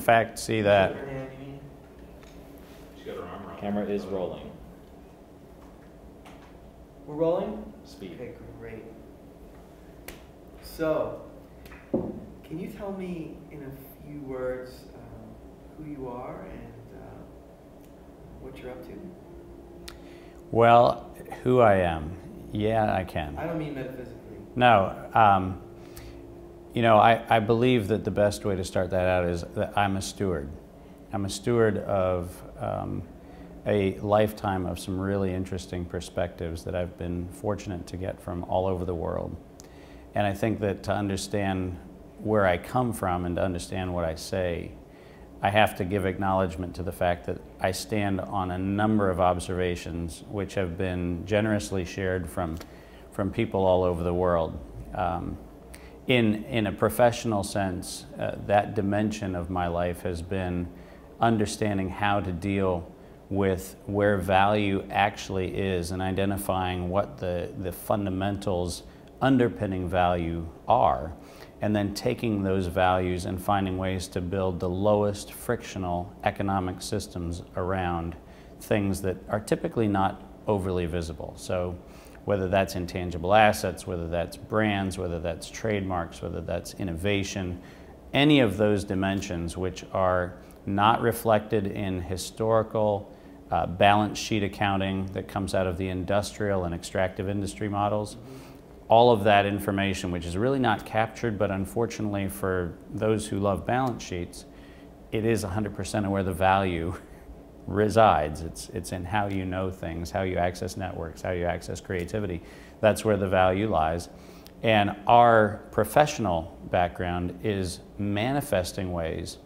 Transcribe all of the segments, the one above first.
fact see that. She's got her arm around. Camera is rolling. We're rolling? Speed. Okay, great. So, can you tell me in a few words who you are and what you're up to? Well, who I am. Yeah, I can. I don't mean metaphysically. No. You know, I believe that the best way to start that out is that I'm a steward. I'm a steward of a lifetime of some really interesting perspectives that I've been fortunate to get from all over the world. And I think that to understand where I come from and to understand what I say, I have to give acknowledgement to the fact that I stand on a number of observations which have been generously shared from people all over the world. In a professional sense, that dimension of my life has been understanding how to deal with where value actually is and identifying what the fundamentals underpinning value are, and then taking those values and finding ways to build the lowest frictional economic systems around things that are typically not overly visible. So whether that's intangible assets, whether that's brands, whether that's trademarks, whether that's innovation, any of those dimensions which are not reflected in historical balance sheet accounting that comes out of the industrial and extractive industry models. All of that information, which is really not captured, but unfortunately for those who love balance sheets, it is 100% of where the value resides. It's in how you know things, how you access networks, how you access creativity. That's where the value lies. And our professional background is manifesting ways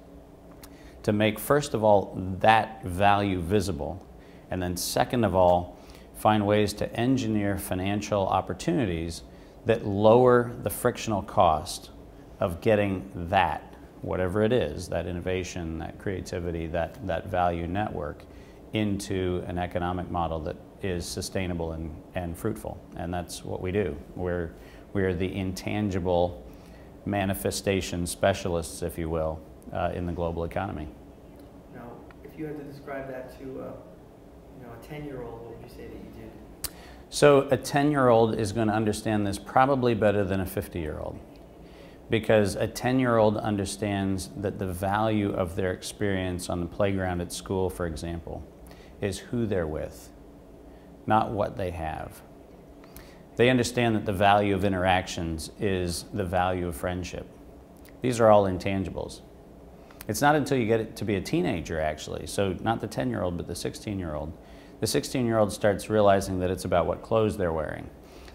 to make, first of all, that value visible, and then second of all, find ways to engineer financial opportunities that lower the frictional cost of getting that, whatever it is, that innovation, that creativity, that value network, into an economic model that is sustainable and fruitful. And that's what we do. We are the intangible manifestation specialists, if you will, in the global economy. Now, if you had to describe that to a 10-year-old, what would you say that you did? So a 10-year-old is going to understand this probably better than a 50-year-old, because a 10-year-old understands that the value of their experience on the playground at school, for example, is who they're with, not what they have. They understand that the value of interactions is the value of friendship. These are all intangibles. It's not until you get it to be a teenager, actually, so not the 10-year-old, but the 16-year-old. The 16-year-old starts realizing that it's about what clothes they're wearing.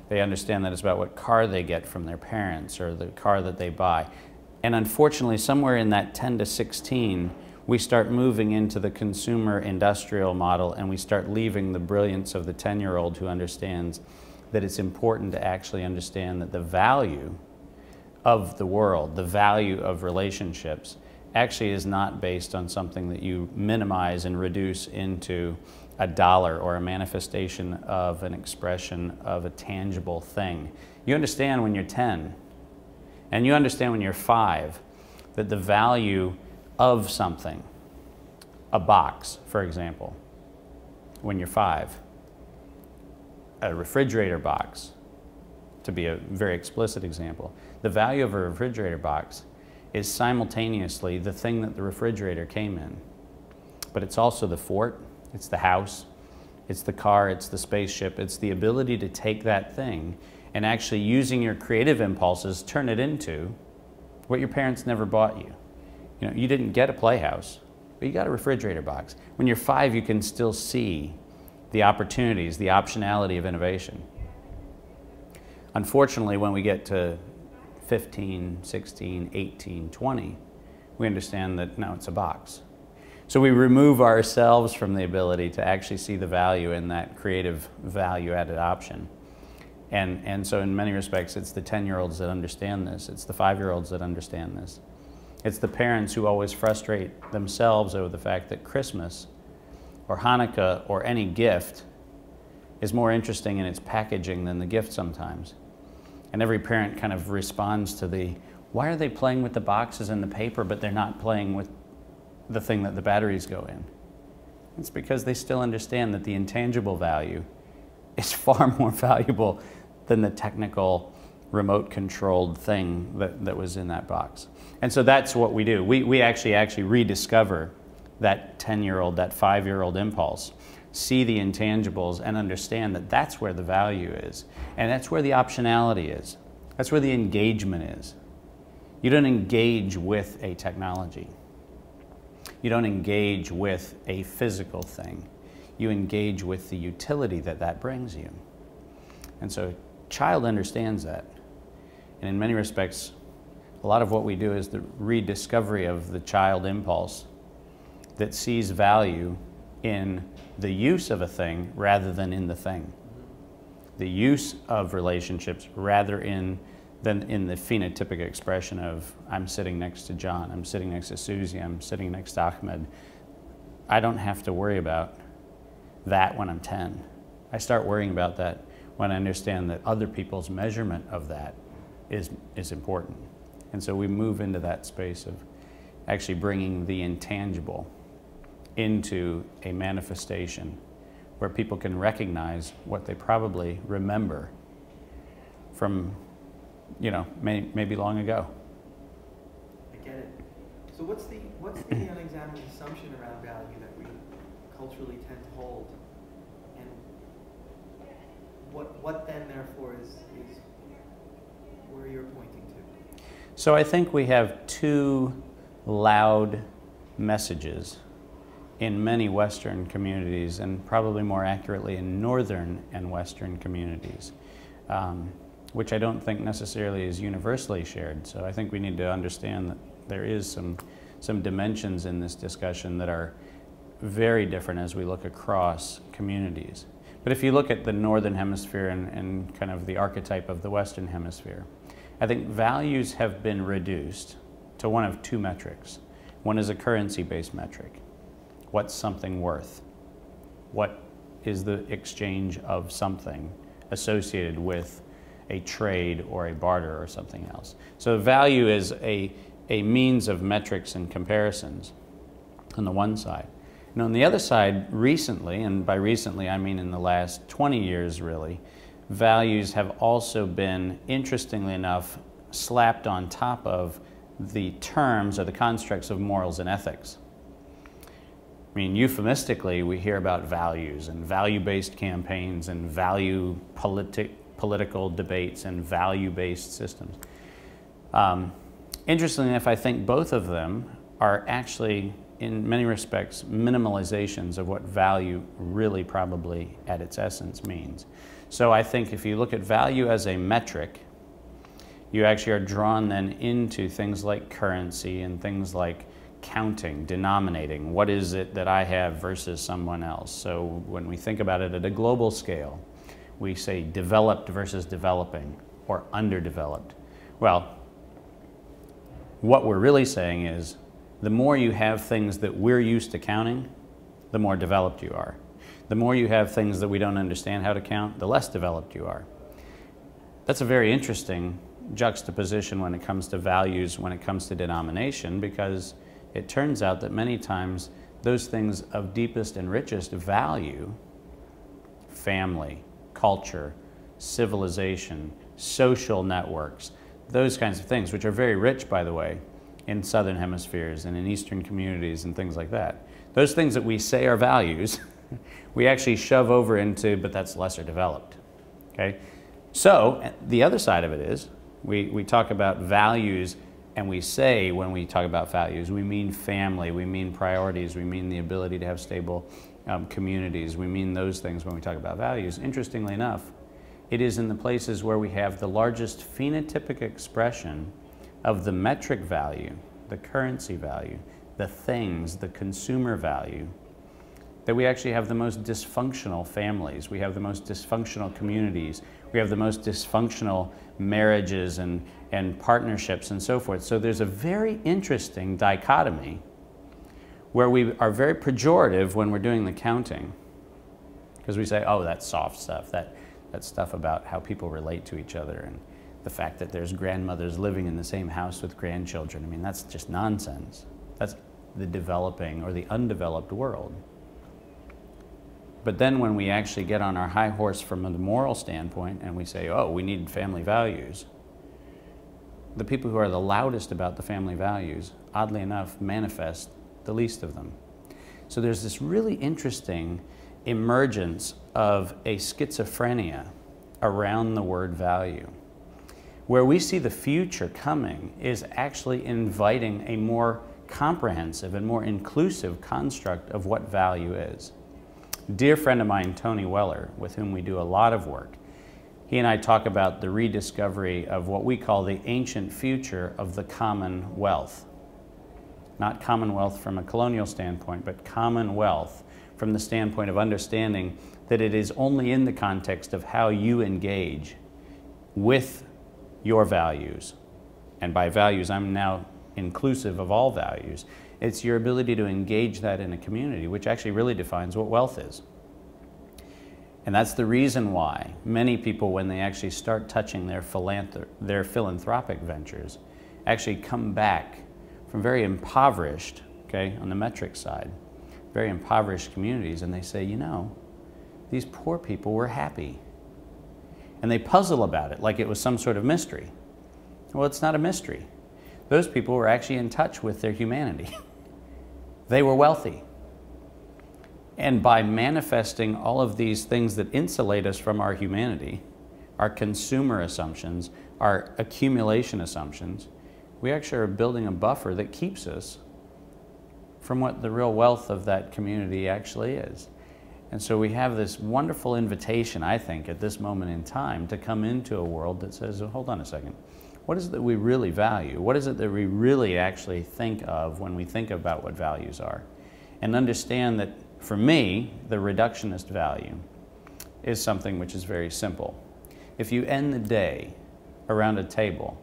They understand that it's about what car they get from their parents or the car that they buy. And unfortunately, somewhere in that 10 to 16, we start moving into the consumer industrial model, and we start leaving the brilliance of the 10-year-old who understands that it's important to actually understand that the value of the world, the value of relationships, actually is not based on something that you minimize and reduce into a dollar or a manifestation of an expression of a tangible thing. You understand when you're 10, and you understand when you're 5, that the value of something, a box, for example, when you're 5, a refrigerator box, to be a very explicit example, the value of a refrigerator box is simultaneously the thing that the refrigerator came in, but it's also the fort, it's the house, it's the car, it's the spaceship, it's the ability to take that thing and actually, using your creative impulses, turn it into what your parents never bought you. You know, you didn't get a playhouse, but you got a refrigerator box. When you're 5, you can still see the opportunities, the optionality of innovation. Unfortunately, when we get to 15, 16, 18, 20, we understand that, no, it's a box. So we remove ourselves from the ability to actually see the value in that creative value-added option. And so in many respects, it's the 10-year-olds that understand this. It's the 5-year-olds that understand this. It's the parents who always frustrate themselves over the fact that Christmas or Hanukkah or any gift is more interesting in its packaging than the gift sometimes. And every parent kind of responds to the, why are they playing with the boxes and the paper, but they're not playing with the thing that the batteries go in. It's because they still understand that the intangible value is far more valuable than the technical remote controlled thing that was in that box. And so that's what we do. We actually rediscover that 10-year-old, that 5-year-old impulse, see the intangibles and understand that that's where the value is. And that's where the optionality is. That's where the engagement is. You don't engage with a technology. You don't engage with a physical thing. You engage with the utility that that brings you. And so a child understands that. And in many respects, a lot of what we do is the rediscovery of the child impulse that sees value in the use of a thing rather than in the thing. The use of relationships rather than in the phenotypic expression of I'm sitting next to John, I'm sitting next to Susie, I'm sitting next to Ahmed. I don't have to worry about that when I'm 10. I start worrying about that when I understand that other people's measurement of that is important. And so we move into that space of actually bringing the intangible into a manifestation where people can recognize what they probably remember from, you know, maybe long ago. I get it. So what's the unexamined assumption around value that we culturally tend to hold? And what then therefore is where you're pointing to? So I think we have two loud messages in many Western communities, and probably more accurately in Northern and Western communities, which I don't think necessarily is universally shared. So I think we need to understand that there is some dimensions in this discussion that are very different as we look across communities. But if you look at the Northern Hemisphere and kind of the archetype of the Western Hemisphere, I think values have been reduced to one of two metrics. One is a currency-based metric. What's something worth? What is the exchange of something associated with a trade or a barter or something else? So value is a means of metrics and comparisons on the one side. And on the other side, recently, and by recently I mean in the last 20 years really, values have also been, interestingly enough, slapped on top of the terms or the constructs of morals and ethics. I mean, euphemistically, we hear about values and value-based campaigns and political debates and value-based systems. Interestingly enough, I think both of them are actually, in many respects, minimalizations of what value really probably at its essence means. So I think if you look at value as a metric, you actually are drawn then into things like currency and things like counting, denominating. What is it that I have versus someone else? So when we think about it at a global scale, we say developed versus developing or underdeveloped. Well, what we're really saying is the more you have things that we're used to counting, the more developed you are. The more you have things that we don't understand how to count, the less developed you are. That's a very interesting juxtaposition when it comes to values, when it comes to denomination, because it turns out that many times those things of deepest and richest value, family, culture, civilization, social networks, those kinds of things, which are very rich, by the way, in Southern hemispheres and in Eastern communities and things like that. Those things that we say are values, we actually shove over into, but that's lesser developed, okay? So the other side of it is, we talk about values, and we say when we talk about values, we mean family, we mean priorities, we mean the ability to have stable communities, we mean those things when we talk about values. Interestingly enough, it is in the places where we have the largest phenotypic expression of the metric value, the currency value, the things, the consumer value, that we actually have the most dysfunctional families, we have the most dysfunctional communities, we have the most dysfunctional marriages and partnerships and so forth. So there's a very interesting dichotomy where we are very pejorative when we're doing the counting, because we say, oh, that's soft stuff, that stuff about how people relate to each other and the fact that there's grandmothers living in the same house with grandchildren. I mean, that's just nonsense. That's the developing or the undeveloped world. But then when we actually get on our high horse from a moral standpoint and we say, oh, we need family values, the people who are the loudest about the family values, oddly enough, manifest the least of them. So there's this really interesting emergence of a schizophrenia around the word value. Where we see the future coming is actually inviting a more comprehensive and more inclusive construct of what value is. Dear friend of mine, Tony Weller, with whom we do a lot of work, he and I talk about the rediscovery of what we call the ancient future of the commonwealth. Not commonwealth from a colonial standpoint, but commonwealth from the standpoint of understanding that it is only in the context of how you engage with your values. And by values, I'm now inclusive of all values. It's your ability to engage that in a community, which actually really defines what wealth is. And that's the reason why many people, when they actually start touching their philanthropic ventures, actually come back from very impoverished, okay, on the metric side, very impoverished communities, and they say, you know, these poor people were happy. And they puzzle about it like it was some sort of mystery. Well, it's not a mystery. Those people were actually in touch with their humanity. They were wealthy. And by manifesting all of these things that insulate us from our humanity, our consumer assumptions, our accumulation assumptions, we actually are building a buffer that keeps us from what the real wealth of that community actually is. And so we have this wonderful invitation, I think, at this moment in time to come into a world that says, oh, hold on a second, what is it that we really value? What is it that we really actually think of when we think about what values are? And understand that, for me, the reductionist value is something which is very simple. If you end the day around a table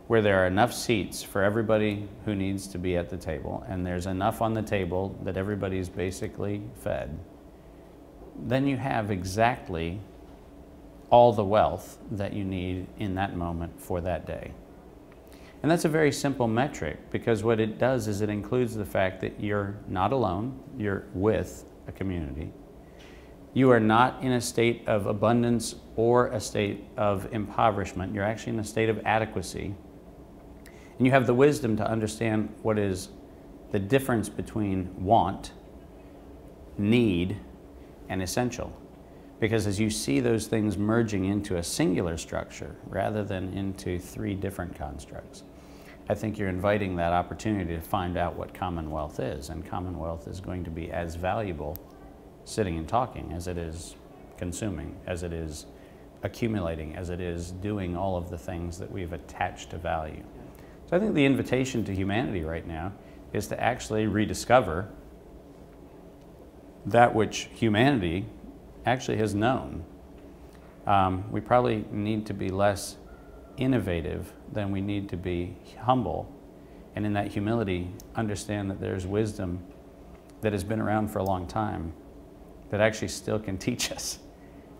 where there are enough seats for everybody who needs to be at the table, and there's enough on the table that everybody's basically fed, then you have exactly all the wealth that you need in that moment for that day. And that's a very simple metric, because what it does is it includes the fact that you're not alone, you're with a community. You are not in a state of abundance or a state of impoverishment. You're actually in a state of adequacy. And you have the wisdom to understand what is the difference between want, need, and essential. Because as you see those things merging into a singular structure rather than into three different constructs, I think you're inviting that opportunity to find out what commonwealth is. And commonwealth is going to be as valuable sitting and talking as it is consuming, as it is accumulating, as it is doing all of the things that we've attached to value. So I think the invitation to humanity right now is to actually rediscover that which humanity actually has known. We probably need to be less innovative than we need to be humble, and in that humility understand that there's wisdom that has been around for a long time that actually still can teach us.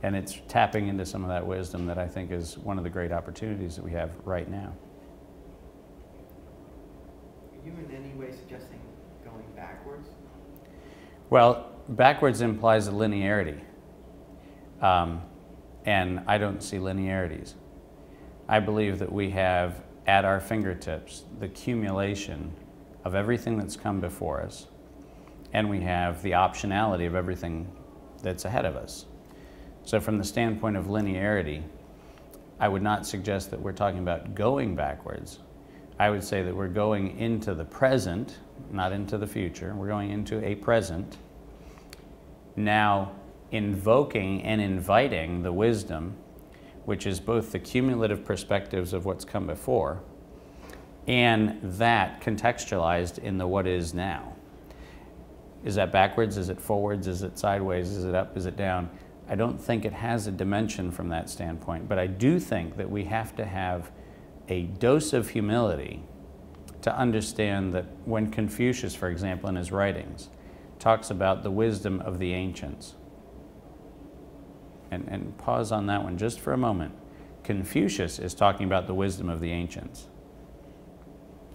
And it's tapping into some of that wisdom that I think is one of the great opportunities that we have right now. Are you in any way suggesting going backwards? Well, backwards implies a linearity. And I don't see linearities. I believe that we have at our fingertips the accumulation of everything that's come before us, and we have the optionality of everything that's ahead of us. So from the standpoint of linearity, I would not suggest that we're talking about going backwards. I would say that we're going into the present, not into the future. We're going into a present, now invoking and inviting the wisdom, which is both the cumulative perspectives of what's come before and that contextualized in the what is now. Is that backwards? Is it forwards? Is it sideways? Is it up? Is it down? I don't think it has a dimension from that standpoint, but I do think that we have to have a dose of humility to understand that when Confucius, for example, in his writings, talks about the wisdom of the ancients, and pause on that one just for a moment. Confucius is talking about the wisdom of the ancients.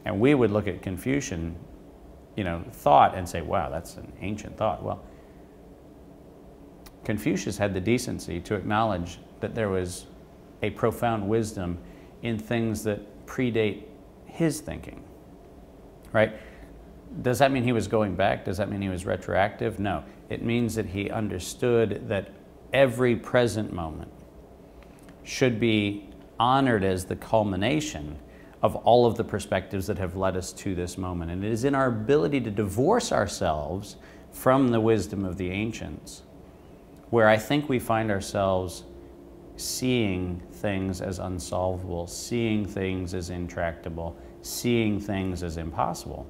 And we would look at Confucian thought and say, wow, that's an ancient thought. Well, Confucius had the decency to acknowledge that there was a profound wisdom in things that predate his thinking, right? Does that mean he was going back? Does that mean he was retroactive? No. It means that he understood that every present moment should be honored as the culmination of all of the perspectives that have led us to this moment. And it is in our ability to divorce ourselves from the wisdom of the ancients where I think we find ourselves seeing things as unsolvable, seeing things as intractable, seeing things as impossible,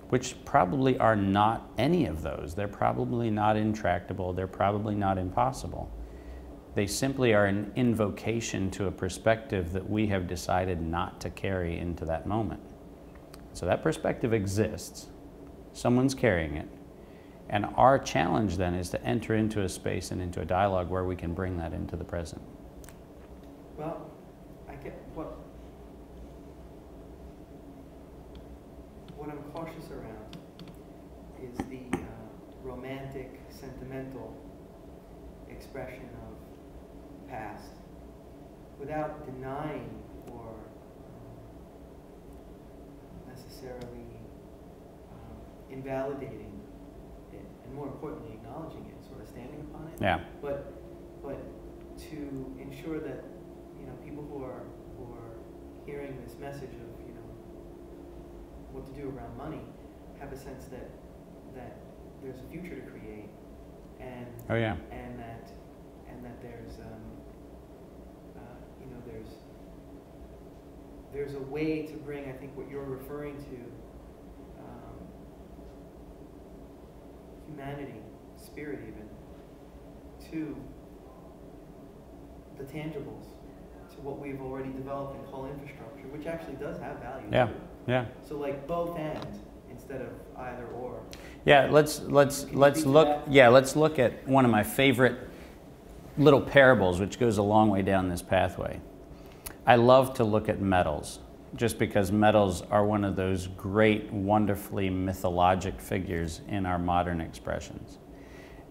which probably are not any of those. They're probably not intractable. They're probably not impossible. They simply are an invocation to a perspective that we have decided not to carry into that moment. So that perspective exists. Someone's carrying it. And our challenge then is to enter into a space and into a dialogue where we can bring that into the present. Well, I get what I'm cautious around is the romantic, sentimental expression of past without denying or necessarily invalidating it, and more importantly acknowledging it, sort of standing upon it. Yeah. But to ensure that people who are hearing this message of what to do around money have a sense that there's a future to create, and oh yeah, and that there's there's a way to bring, I think, what you're referring to, humanity, spirit even, to the tangibles, to what we've already developed and call infrastructure, which actually does have value. Yeah, too. yeah. So like both and instead of either or. Yeah, let's look. Yeah, let's look at one of my favorite little parables, which goes a long way down this pathway. I love to look at metals, just because metals are one of those great, wonderfully mythologic figures in our modern expressions.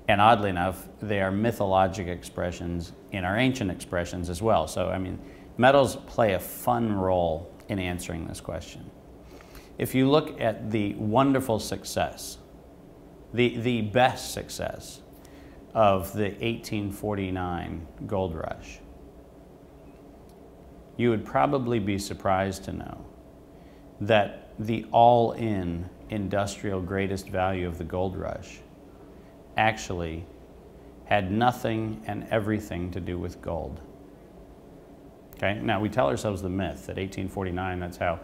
And oddly enough, they are mythologic expressions in our ancient expressions as well. So, I mean, metals play a fun role in answering this question. If you look at the wonderful success, the best success of the 1849 gold rush, you would probably be surprised to know that the all-in industrial greatest value of the gold rush actually had nothing and everything to do with gold. Okay? Now, we tell ourselves the myth that 1849, that's how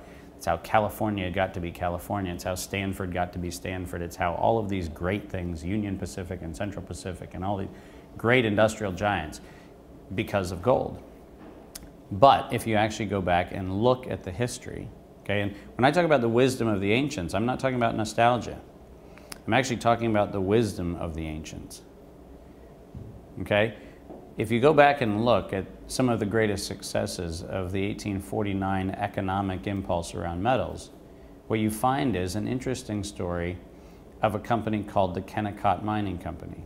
California got to be California. It's how Stanford got to be Stanford. It's how all of these great things, Union Pacific and Central Pacific and all these great industrial giants, because of gold. But if you actually go back and look at the history, okay, and when I talk about the wisdom of the ancients, I'm not talking about nostalgia. I'm actually talking about the wisdom of the ancients. Okay? If you go back and look at some of the greatest successes of the 1849 economic impulse around metals, what you find is an interesting story of a company called the Kennecott Mining Company,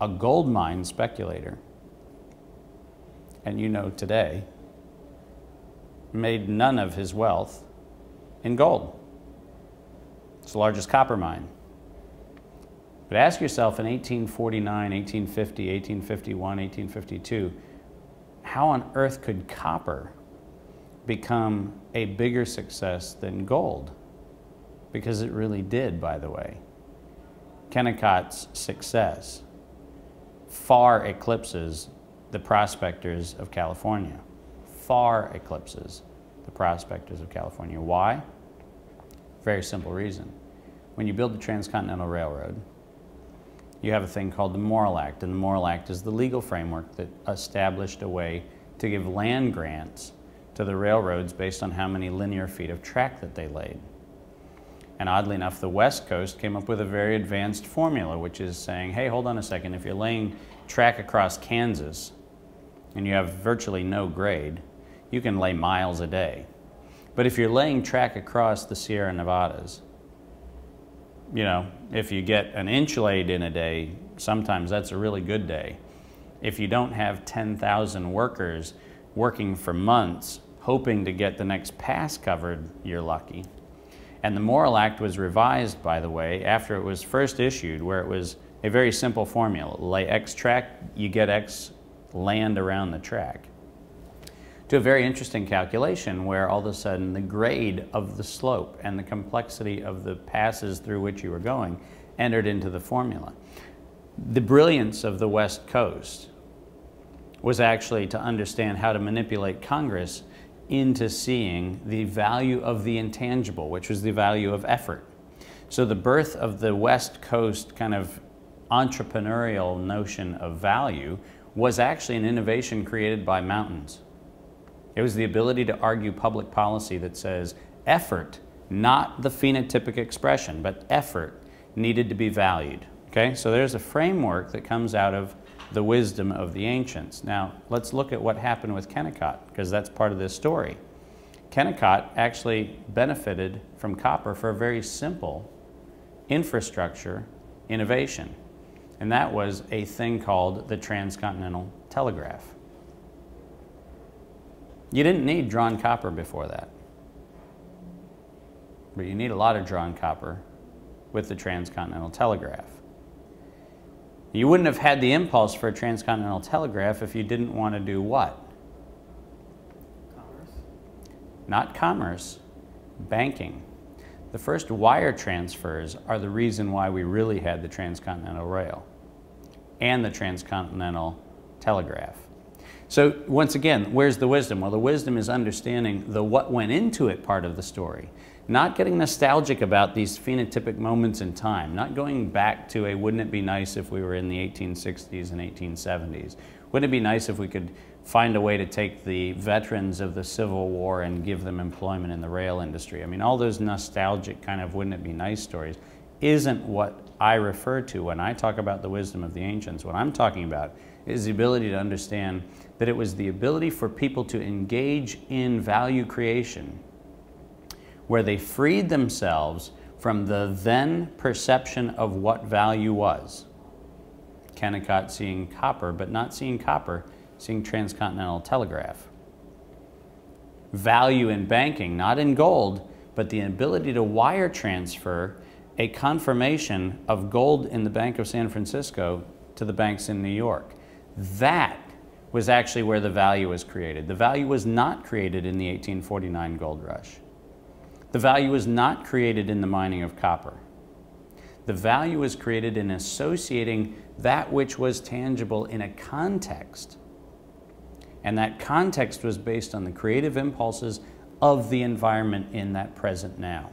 a gold mine speculator. And today, made none of his wealth in gold. It's the largest copper mine. But ask yourself in 1849, 1850, 1851, 1852, how on earth could copper become a bigger success than gold? Because it really did, by the way. Kennecott's success far eclipses the prospectors of California. Far eclipses the prospectors of California. Why? Very simple reason. When you build the Transcontinental Railroad, you have a thing called the Morrill Act, and the Morrill Act is the legal framework that established a way to give land grants to the railroads based on how many linear feet of track that they laid. And oddly enough, the West Coast came up with a very advanced formula, which is saying, hey, hold on a second, if you're laying track across Kansas and you have virtually no grade, you can lay miles a day. But if you're laying track across the Sierra Nevadas you know, if you get an inch laid in a day, sometimes that's a really good day. If you don't have 10,000 workers working for months, hoping to get the next pass covered, you're lucky. And the Morrill Act was revised, by the way, after it was first issued, where it was a very simple formula. Lay X track, you get X land around the track. To a very interesting calculation where all of a sudden the grade of the slope and the complexity of the passes through which you were going entered into the formula. The brilliance of the West Coast was actually to understand how to manipulate Congress into seeing the value of the intangible, which was the value of effort. So the birth of the West Coast kind of entrepreneurial notion of value was actually an innovation created by mountains. It was the ability to argue public policy that says effort, not the phenotypic expression, but effort needed to be valued. Okay, so there's a framework that comes out of the wisdom of the ancients. Now, let's look at what happened with Kennecott, because that's part of this story. Kennecott actually benefited from copper for a very simple infrastructure innovation, and that was a thing called the transcontinental telegraph. You didn't need drawn copper before that, but you need a lot of drawn copper with the transcontinental telegraph. You wouldn't have had the impulse for a transcontinental telegraph if you didn't want to do what? Commerce? Not commerce, banking. The first wire transfers are the reason why we really had the transcontinental rail and the transcontinental telegraph. So once again, where's the wisdom? Well, the wisdom is understanding the what went into it part of the story. Not getting nostalgic about these phenotypic moments in time, not going back to a wouldn't it be nice if we were in the 1860s and 1870s? Wouldn't it be nice if we could find a way to take the veterans of the Civil War and give them employment in the rail industry? I mean, all those nostalgic kind of wouldn't it be nice stories isn't what I refer to when I talk about the wisdom of the ancients. What I'm talking about is the ability to understand that it was the ability for people to engage in value creation where they freed themselves from the then perception of what value was. Kennecott seeing copper, but not seeing copper, seeing transcontinental telegraph. Value in banking, not in gold, but the ability to wire transfer a confirmation of gold in the Bank of San Francisco to the banks in New York. That was actually where the value was created. The value was not created in the 1849 gold rush. The value was not created in the mining of copper. The value was created in associating that which was tangible in a context. And that context was based on the creative impulses of the environment in that present now.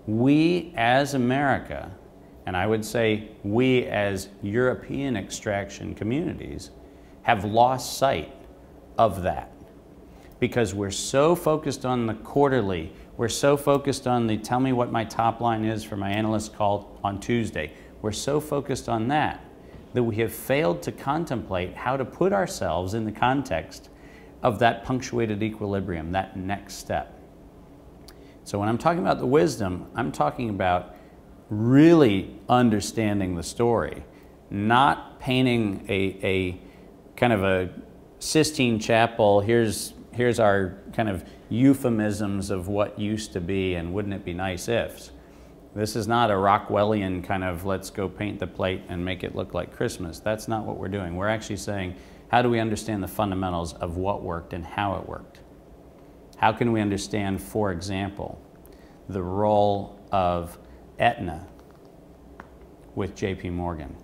We as America, and I would say we as European extraction communities, have lost sight of that. Because we're so focused on the quarterly, we're so focused on the tell me what my top line is for my analyst call on Tuesday. We're so focused on that we have failed to contemplate how to put ourselves in the context of that punctuated equilibrium, that next step. So when I'm talking about the wisdom, I'm talking about really understanding the story, not painting a kind of a Sistine Chapel, here's our kind of euphemisms of what used to be and wouldn't it be nice ifs. This is not a Rockwellian kind of let's go paint the plate and make it look like Christmas. That's not what we're doing. We're actually saying, how do we understand the fundamentals of what worked and how it worked? How can we understand, for example, the role of Aetna with JP Morgan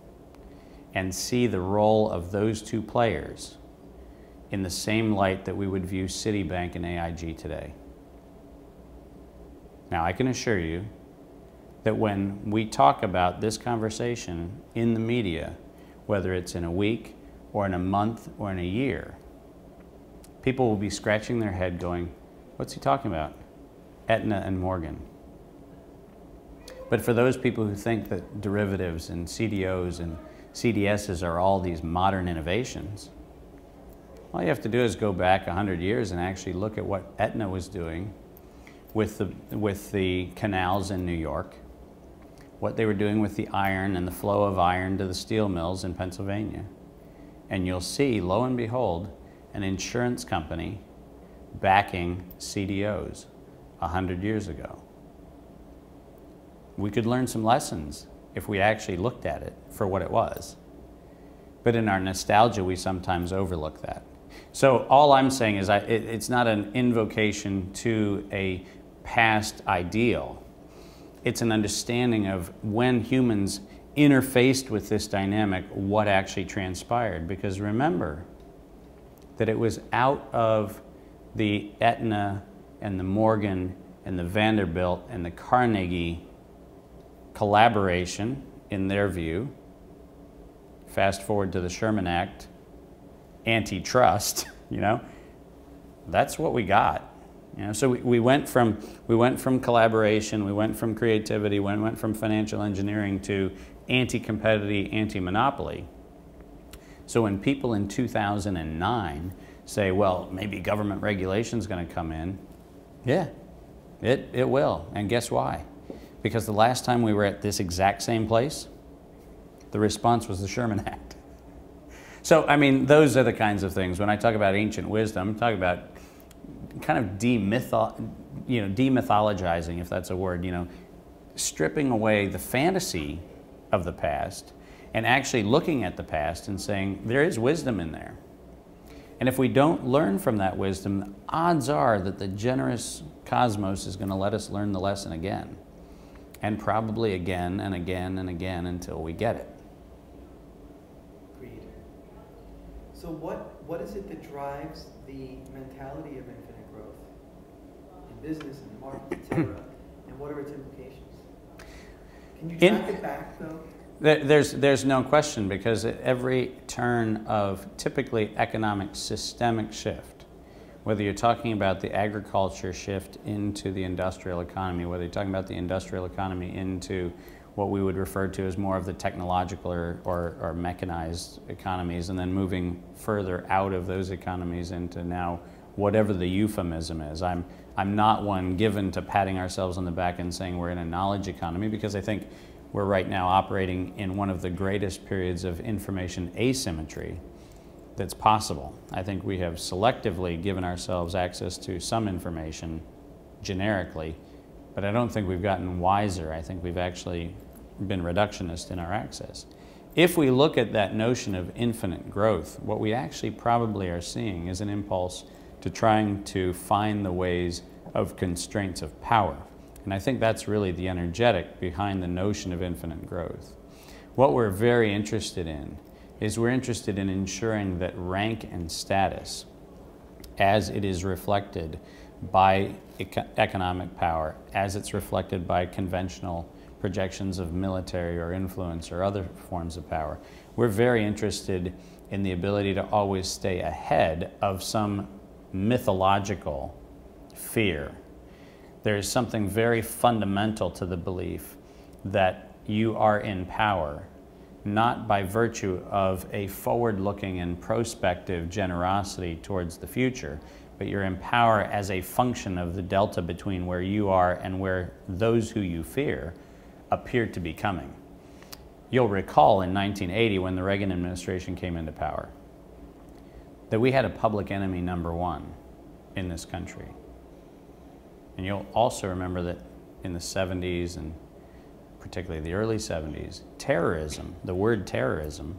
and see the role of those two players in the same light that we would view Citibank and AIG today? Now, I can assure you that when we talk about this conversation in the media, whether it's in a week or in a month or in a year, people will be scratching their head going, what's he talking about? Aetna and Morgan. But for those people who think that derivatives and CDOs and CDSs are all these modern innovations, all you have to do is go back 100 years and actually look at what Aetna was doing with the canals in New York what they were doing with the iron and the flow of iron to the steel mills in Pennsylvania. And you'll see, lo and behold, an insurance company backing CDOs 100 years ago. We could learn some lessons if we actually looked at it for what it was. But in our nostalgia, we sometimes overlook that. So all I'm saying is it's not an invocation to a past ideal. It's an understanding of when humans interfaced with this dynamic, what actually transpired. Because remember that it was out of the Aetna and the Morgan and the Vanderbilt and the Carnegie collaboration, in their view, fast forward to the Sherman Act, antitrust, that's what we got. So we went from collaboration, we went from creativity, we went from financial engineering to anti-competitive, anti-monopoly. So when people in 2009 say, well, maybe government regulation is going to come in, yeah, it will. And guess why? Because the last time we were at this exact same place, the response was the Sherman Act. So, I mean, those are the kinds of things. When I talk about ancient wisdom, I'm talking about kind of demythologizing, if that's a word, stripping away the fantasy of the past and actually looking at the past and saying, there is wisdom in there. And if we don't learn from that wisdom, the odds are that the generous cosmos is going to let us learn the lesson again. And probably again and again and again until we get it. Agreed. So what is it that drives the mentality of infinite growth in business and market, etc., and what are its implications? Can you track it back, though? There's no question, because at every turn of typically economic systemic shift, whether you're talking about the agriculture shift into the industrial economy, whether you're talking about the industrial economy into what we would refer to as more of the technological or mechanized economies, and then moving further out of those economies into now whatever the euphemism is. I'm not one given to patting ourselves on the back and saying we're in a knowledge economy, because I think we're right now operating in one of the greatest periods of information asymmetry that's possible. I think we have selectively given ourselves access to some information generically, but I don't think we've gotten wiser. I think we've actually been reductionist in our access. If we look at that notion of infinite growth, what we actually probably are seeing is an impulse to trying to find the ways of constraints of power. And I think that's really the energetic behind the notion of infinite growth. What we're very interested in is we're interested in ensuring that rank and status, as it is reflected by economic power, as it's reflected by conventional projections of military or influence or other forms of power, we're very interested in the ability to always stay ahead of some mythological fear. There is something very fundamental to the belief that you are in power, not by virtue of a forward-looking and prospective generosity towards the future, but you're in power as a function of the delta between where you are and where those who you fear appear to be coming. You'll recall in 1980, when the Reagan administration came into power, that we had a public enemy number one in this country. And you'll also remember that in the 70s and particularly the early 70s, terrorism, the word terrorism,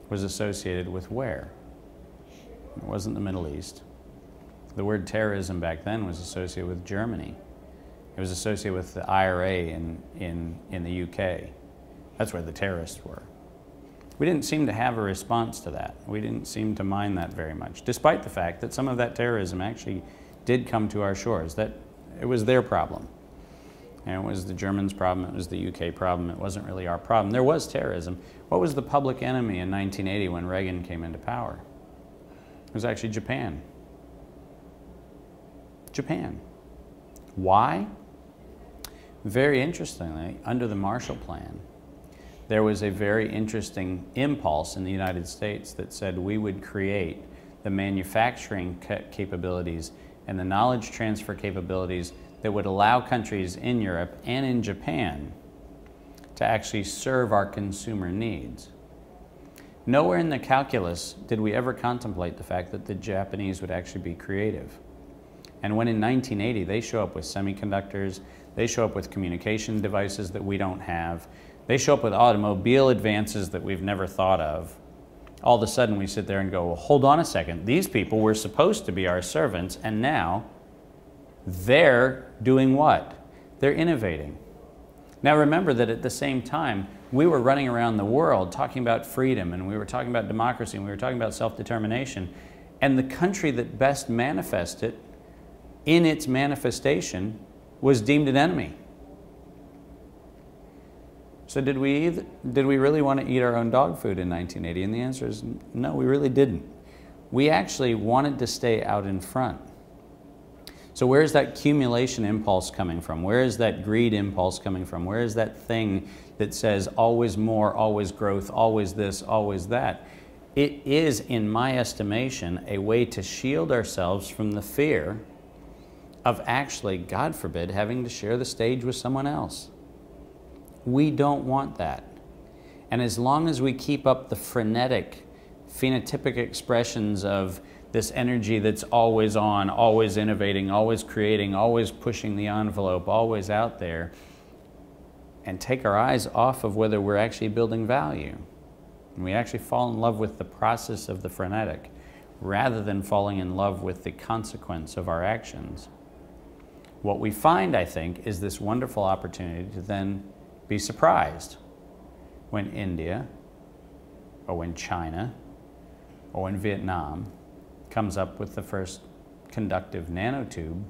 was associated with where? It wasn't the Middle East. The word terrorism back then was associated with Germany. It was associated with the IRA in the UK. That's where the terrorists were. We didn't seem to have a response to that. We didn't seem to mind that very much, despite the fact that some of that terrorism actually did come to our shores. That it was their problem. And it was the Germans' problem, it was the UK problem, it wasn't really our problem. There was terrorism. What was the public enemy in 1980 when Reagan came into power? It was actually Japan. Japan. Why? Very interestingly, under the Marshall Plan, there was a very interesting impulse in the United States that said we would create the manufacturing capabilities and the knowledge transfer capabilities that would allow countries in Europe and in Japan to actually serve our consumer needs. Nowhere in the calculus did we ever contemplate the fact that the Japanese would actually be creative. And when in 1980 they show up with semiconductors, they show up with communication devices that we don't have, they show up with automobile advances that we've never thought of, all of a sudden we sit there and go, well, hold on a second, these people were supposed to be our servants, and now they're doing what? They're innovating. Now remember that at the same time, we were running around the world talking about freedom, and we were talking about democracy, and we were talking about self-determination, and the country that best manifested in its manifestation was deemed an enemy. So did we really want to eat our own dog food in 1980? And the answer is no, we really didn't. We actually wanted to stay out in front. So where is that accumulation impulse coming from? Where is that greed impulse coming from? Where is that thing that says always more, always growth, always this, always that? It is, in my estimation, a way to shield ourselves from the fear of actually, God forbid, having to share the stage with someone else. We don't want that. And as long as we keep up the frenetic, phenotypic expressions of this energy that's always on, always innovating, always creating, always pushing the envelope, always out there, and take our eyes off of whether we're actually building value, and we actually fall in love with the process of the frenetic, rather than falling in love with the consequence of our actions, what we find, I think, is this wonderful opportunity to then be surprised when India, or when China, or when Vietnam comes up with the first conductive nanotube,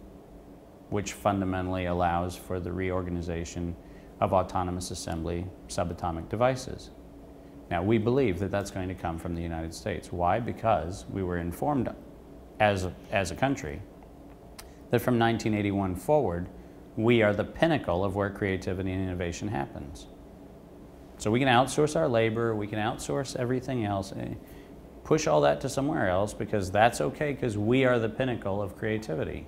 which fundamentally allows for the reorganization of autonomous assembly subatomic devices. Now, we believe that that's going to come from the United States. Why? Because we were informed as a country that from 1981 forward, we are the pinnacle of where creativity and innovation happens. So we can outsource our labor, we can outsource everything else, push all that to somewhere else, because that's okay, because we are the pinnacle of creativity,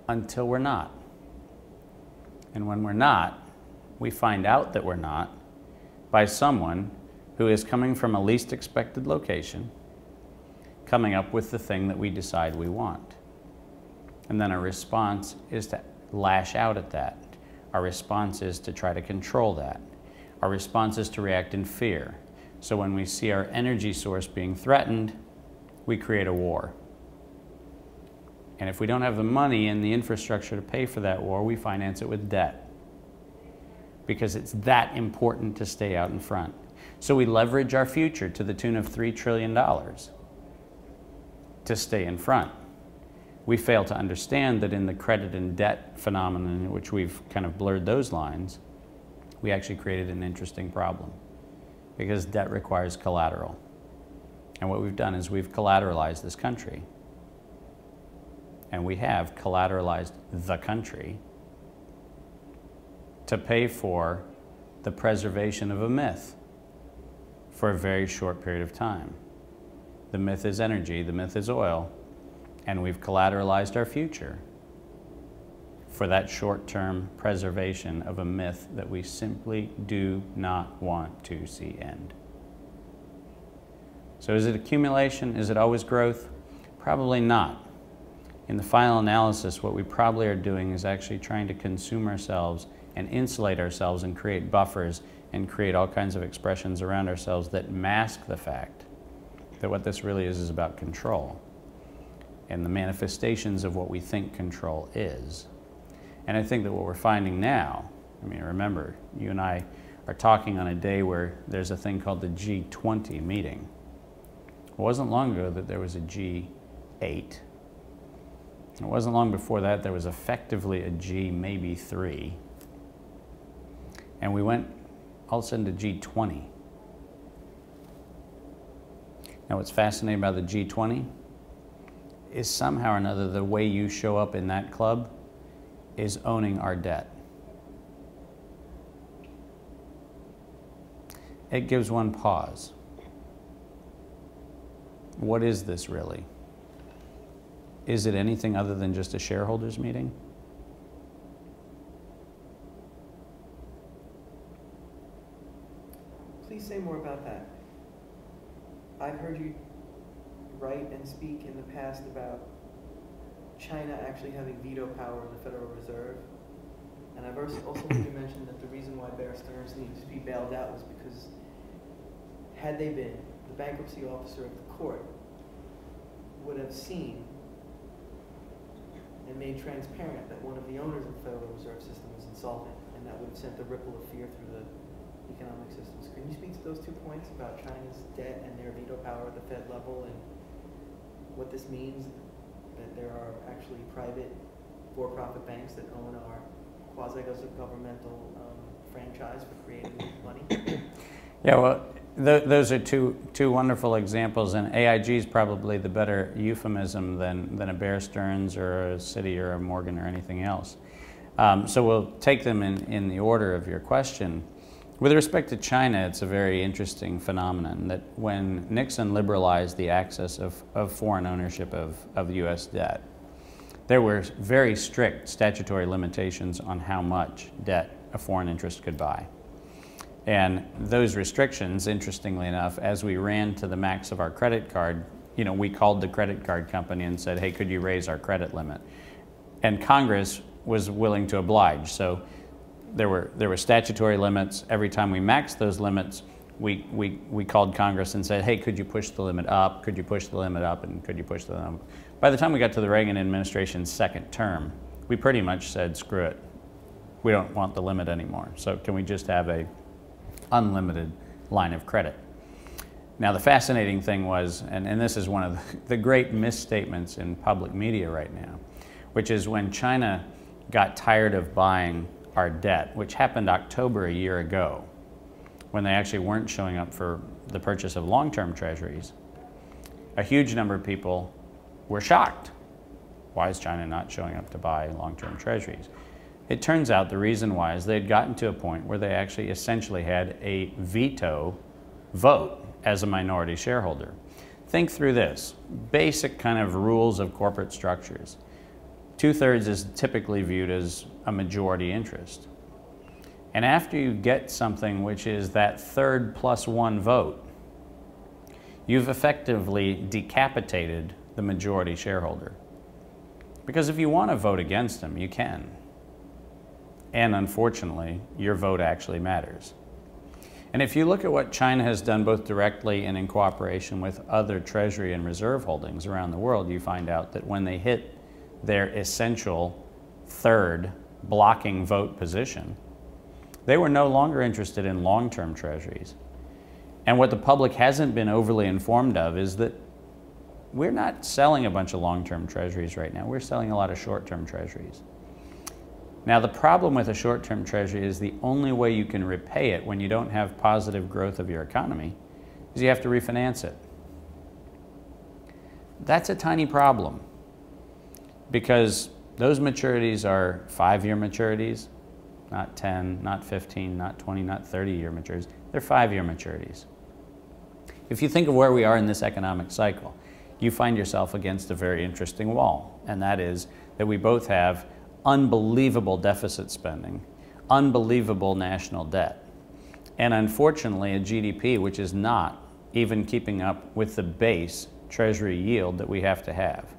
until we're not. And when we're not, we find out that we're not by someone who is coming from a least expected location, coming up with the thing that we decide we want. And then our response is to lash out at that. Our response is to try to control that. Our response is to react in fear. So when we see our energy source being threatened, we create a war. And if we don't have the money and the infrastructure to pay for that war, we finance it with debt, because it's that important to stay out in front. So we leverage our future to the tune of $3 trillion to stay in front. We fail to understand that in the credit and debt phenomenon, in which we've kind of blurred those lines, we actually created an interesting problem, because debt requires collateral. And what we've done is we've collateralized this country. And we have collateralized the country to pay for the preservation of a myth for a very short period of time. The myth is energy, the myth is oil, and we've collateralized our future for that short-term preservation of a myth that we simply do not want to see end. So is it accumulation? Is it always growth? Probably not. In the final analysis, what we probably are doing is actually trying to consume ourselves and insulate ourselves and create buffers and create all kinds of expressions around ourselves that mask the fact that what this really is about control and the manifestations of what we think control is. And I think that what we're finding now, I mean, remember, you and I are talking on a day where there's a thing called the G20 meeting. It wasn't long ago that there was a G8. It wasn't long before that there was effectively a G, maybe 3. And we went all of a sudden to G20. Now what's fascinating about the G20 is somehow or another the way you show up in that club is owning our debt. It gives one pause. What is this really? Is it anything other than just a shareholders meeting? please say more about that. I've heard you write and speak in the past about China actually having veto power in the Federal Reserve. And I've also heard you mention that the reason why Bear Stearns needed to be bailed out was because had they been, the bankruptcy officer of the court would have seen and made transparent that one of the owners of the Federal Reserve System was insolvent, and that would have sent a ripple of fear through the economic systems. Can you speak to those 2 points about China's debt and their veto power at the Fed level, and what this means, that there are actually private for-profit banks that own our quasi-governmental franchise for creating money? Yeah, well, those are two wonderful examples, and AIG is probably the better euphemism than a Bear Stearns or a Citi or a Morgan or anything else. So we'll take them in the order of your question. With respect to China, it's a very interesting phenomenon that when Nixon liberalized the access of foreign ownership of U.S. debt, there were very strict statutory limitations on how much debt a foreign interest could buy. And those restrictions, interestingly enough, as we ran to the max of our credit card, we called the credit card company and said, hey, could you raise our credit limit? And Congress was willing to oblige. So there were statutory limits. Every time we maxed those limits, we called Congress and said, hey, could you push the limit up? Could you push the limit up? And could you push the limit up? By the time we got to the Reagan administration's second term, we pretty much said, screw it. We don't want the limit anymore. So can we just have a unlimited line of credit? Now the fascinating thing was, and this is one of the great misstatements in public media right now, which is when China got tired of buying our debt, which happened October a year ago, when they actually weren't showing up for the purchase of long-term treasuries, a huge number of people were shocked. Why is China not showing up to buy long-term treasuries? It turns out the reason why is they'd gotten to a point where they actually essentially had a veto vote as a minority shareholder. Think through this. Basic kind of rules of corporate structures. 2/3 is typically viewed as a majority interest. And after you get something which is that 1/3 plus 1 vote, you've effectively decapitated the majority shareholder. Because if you want to vote against them, you can. And unfortunately, your vote actually matters. And if you look at what China has done both directly and in cooperation with other treasury and reserve holdings around the world, you find out that when they hit their essential 1/3 blocking vote position, they were no longer interested in long-term treasuries. And what the public hasn't been overly informed of is that we're not selling a bunch of long-term treasuries right now. We're selling a lot of short-term treasuries. Now, the problem with a short-term treasury is the only way you can repay it when you don't have positive growth of your economy is you have to refinance it. That's a tiny problem because those maturities are 5-year maturities, not 10, not 15, not 20, not 30-year maturities. They're 5-year maturities. If you think of where we are in this economic cycle, you find yourself against a very interesting wall, and that is that we both have unbelievable deficit spending, unbelievable national debt, and unfortunately a GDP which is not even keeping up with the base treasury yield that we have to have.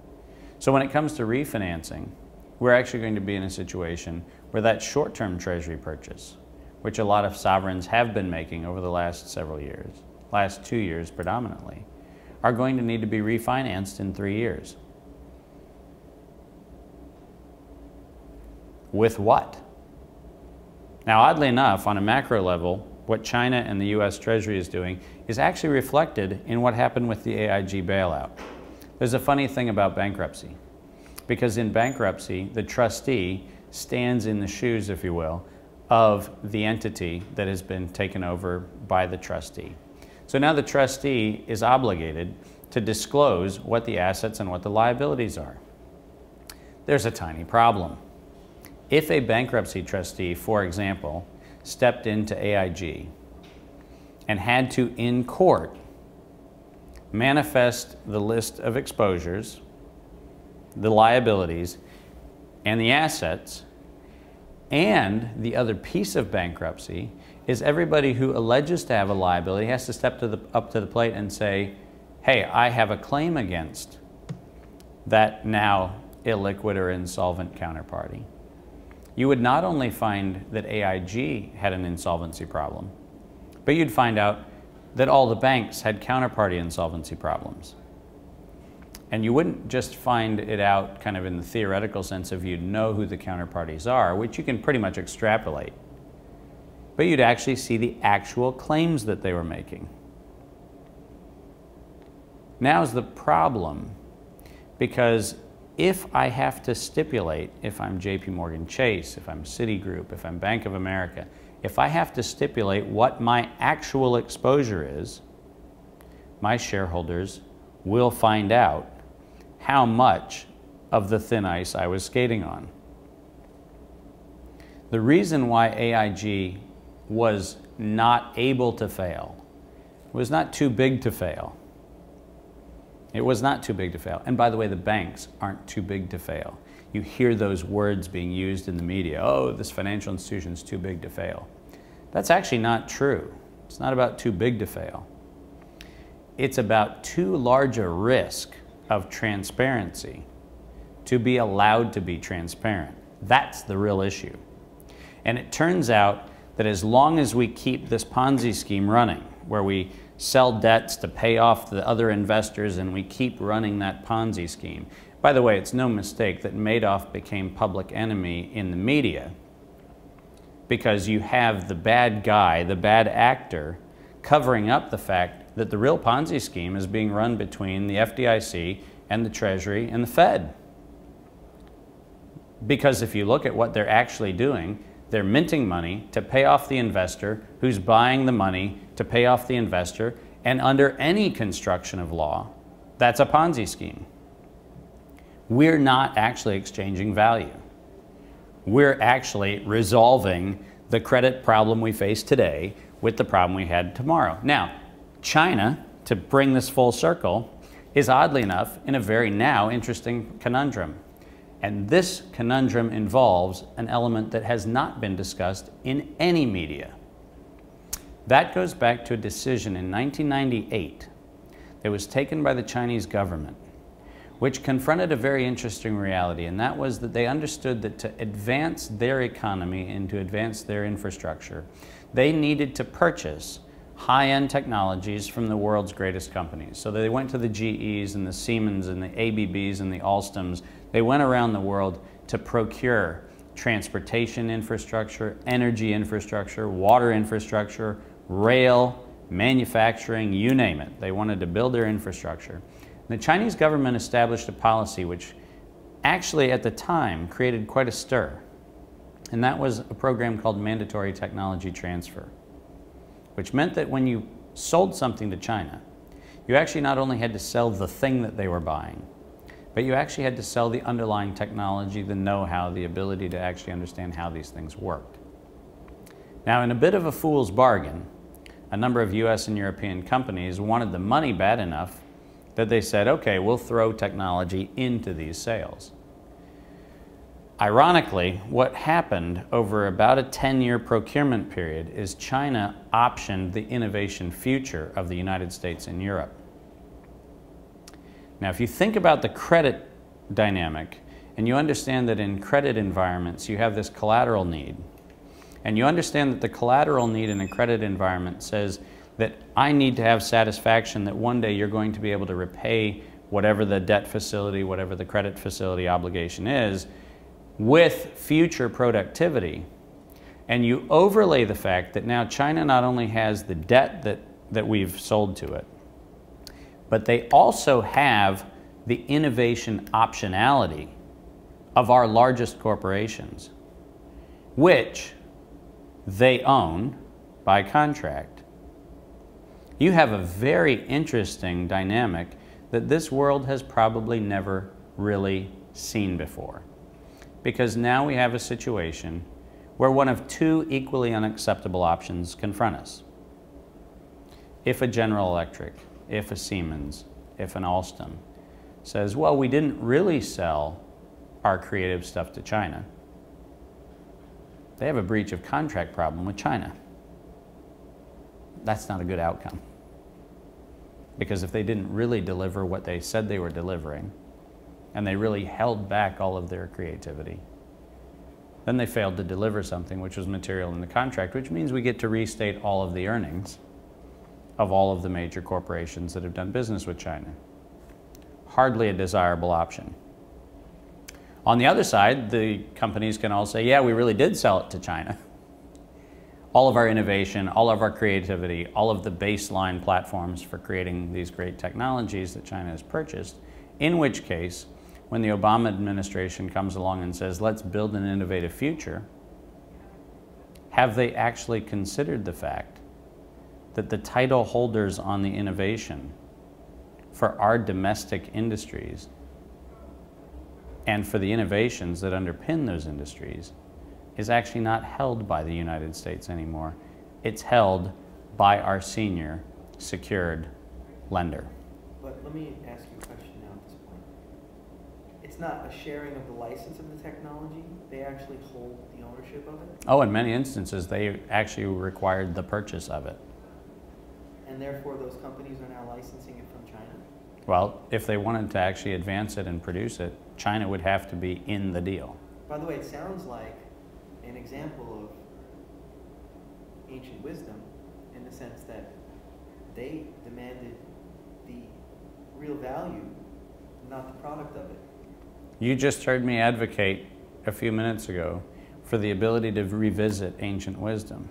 So when it comes to refinancing, we're actually going to be in a situation where that short-term treasury purchase, which a lot of sovereigns have been making over the last several years, last 2 years predominantly, are going to need to be refinanced in 3 years. With what? Now, oddly enough, on a macro level, what China and the US Treasury is doing is actually reflected in what happened with the AIG bailout. There's a funny thing about bankruptcy, because in bankruptcy, the trustee stands in the shoes, if you will, of the entity that has been taken over by the trustee. So now the trustee is obligated to disclose what the assets and what the liabilities are. There's a tiny problem. If a bankruptcy trustee, for example, stepped into AIG and had to, in court, manifest the list of exposures, the liabilities, and the assets, And the other piece of bankruptcy is everybody who alleges to have a liability has to step up to the plate and say, hey, I have a claim against that now illiquid or insolvent counterparty. You would not only find that AIG had an insolvency problem, but you'd find out that all the banks had counterparty insolvency problems. And you wouldn't just find it out kind of in the theoretical sense of you'd know who the counterparties are, which you can pretty much extrapolate, but you'd actually see the actual claims that they were making. Now's the problem, because if I have to stipulate, if I'm JP Morgan Chase, if I'm Citigroup, if I'm Bank of America, if I have to stipulate what my actual exposure is, my shareholders will find out how much of the thin ice I was skating on. The reason why AIG was not able to fail was not too big to fail. It was not too big to fail. And by the way, the banks aren't too big to fail. You hear those words being used in the media, oh, this financial institution is too big to fail. That's actually not true. It's not about too big to fail. It's about too large a risk of transparency to be allowed to be transparent. That's the real issue. And it turns out that as long as we keep this Ponzi scheme running, where we sell debts to pay off the other investors and we keep running that Ponzi scheme. By the way, it's no mistake that Madoff became public enemy in the media because you have the bad guy, the bad actor, covering up the fact that the real Ponzi scheme is being run between the FDIC and the Treasury and the Fed. Because if you look at what they're actually doing, they're minting money to pay off the investor who's buying the money to pay off the investor, and under any construction of law, that's a Ponzi scheme. We're not actually exchanging value. We're actually resolving the credit problem we face today with the problem we had tomorrow. Now, China, to bring this full circle, is oddly enough in a very now interesting conundrum. And this conundrum involves an element that has not been discussed in any media. That goes back to a decision in 1998 that was taken by the Chinese government, which confronted a very interesting reality, and that was that they understood that to advance their economy and to advance their infrastructure, they needed to purchase high-end technologies from the world's greatest companies. So they went to the GEs and the Siemens and the ABBs and the Alstoms. They went around the world to procure transportation infrastructure, energy infrastructure, water infrastructure, rail, manufacturing, you name it. They wanted to build their infrastructure. The Chinese government established a policy which actually at the time created quite a stir. And that was a program called Mandatory Technology Transfer, which meant that when you sold something to China, you actually not only had to sell the thing that they were buying, but you actually had to sell the underlying technology, the know-how, the ability to actually understand how these things worked. Now, in a bit of a fool's bargain, a number of US and European companies wanted the money bad enough that they said, okay, we'll throw technology into these sales. Ironically, what happened over about a 10-year procurement period is China optioned the innovation future of the United States and Europe. Now, if you think about the credit dynamic, and you understand that in credit environments you have this collateral need, and you understand that the collateral need in a credit environment says that I need to have satisfaction that one day you're going to be able to repay whatever the debt facility, whatever the credit facility obligation is, with future productivity, and you overlay the fact that now China not only has the debt that we've sold to it, but they also have the innovation optionality of our largest corporations, which they own by contract. You have a very interesting dynamic that this world has probably never really seen before. Because now we have a situation where one of two equally unacceptable options confront us. If a General Electric, if a Siemens, if an Alstom says, well, we didn't really sell our creative stuff to China, They have a breach of contract problem with China. That's not a good outcome. Because if they didn't really deliver what they said they were delivering, and they really held back all of their creativity, then they failed to deliver something which was material in the contract, which means we get to restate all of the earnings of all of the major corporations that have done business with China. Hardly a desirable option. On the other side, the companies can all say, yeah, we really did sell it to China. All of our innovation, all of our creativity, all of the baseline platforms for creating these great technologies that China has purchased, in which case, when the Obama administration comes along and says, let's build an innovative future, have they actually considered the fact that the title holders on the innovation for our domestic industries and for the innovations that underpin those industries is actually not held by the United States anymore. It's held by our senior secured lender. But let me ask you a question now at this point. It's not a sharing of the license of the technology. They actually hold the ownership of it. Oh, in many instances, they actually required the purchase of it. And therefore, those companies are now licensing it from China? Well, if they wanted to actually advance it and produce it, China would have to be in the deal. By the way, it sounds like an example of ancient wisdom in the sense that they demanded the real value, not the product of it. You just heard me advocate a few minutes ago for the ability to revisit ancient wisdom.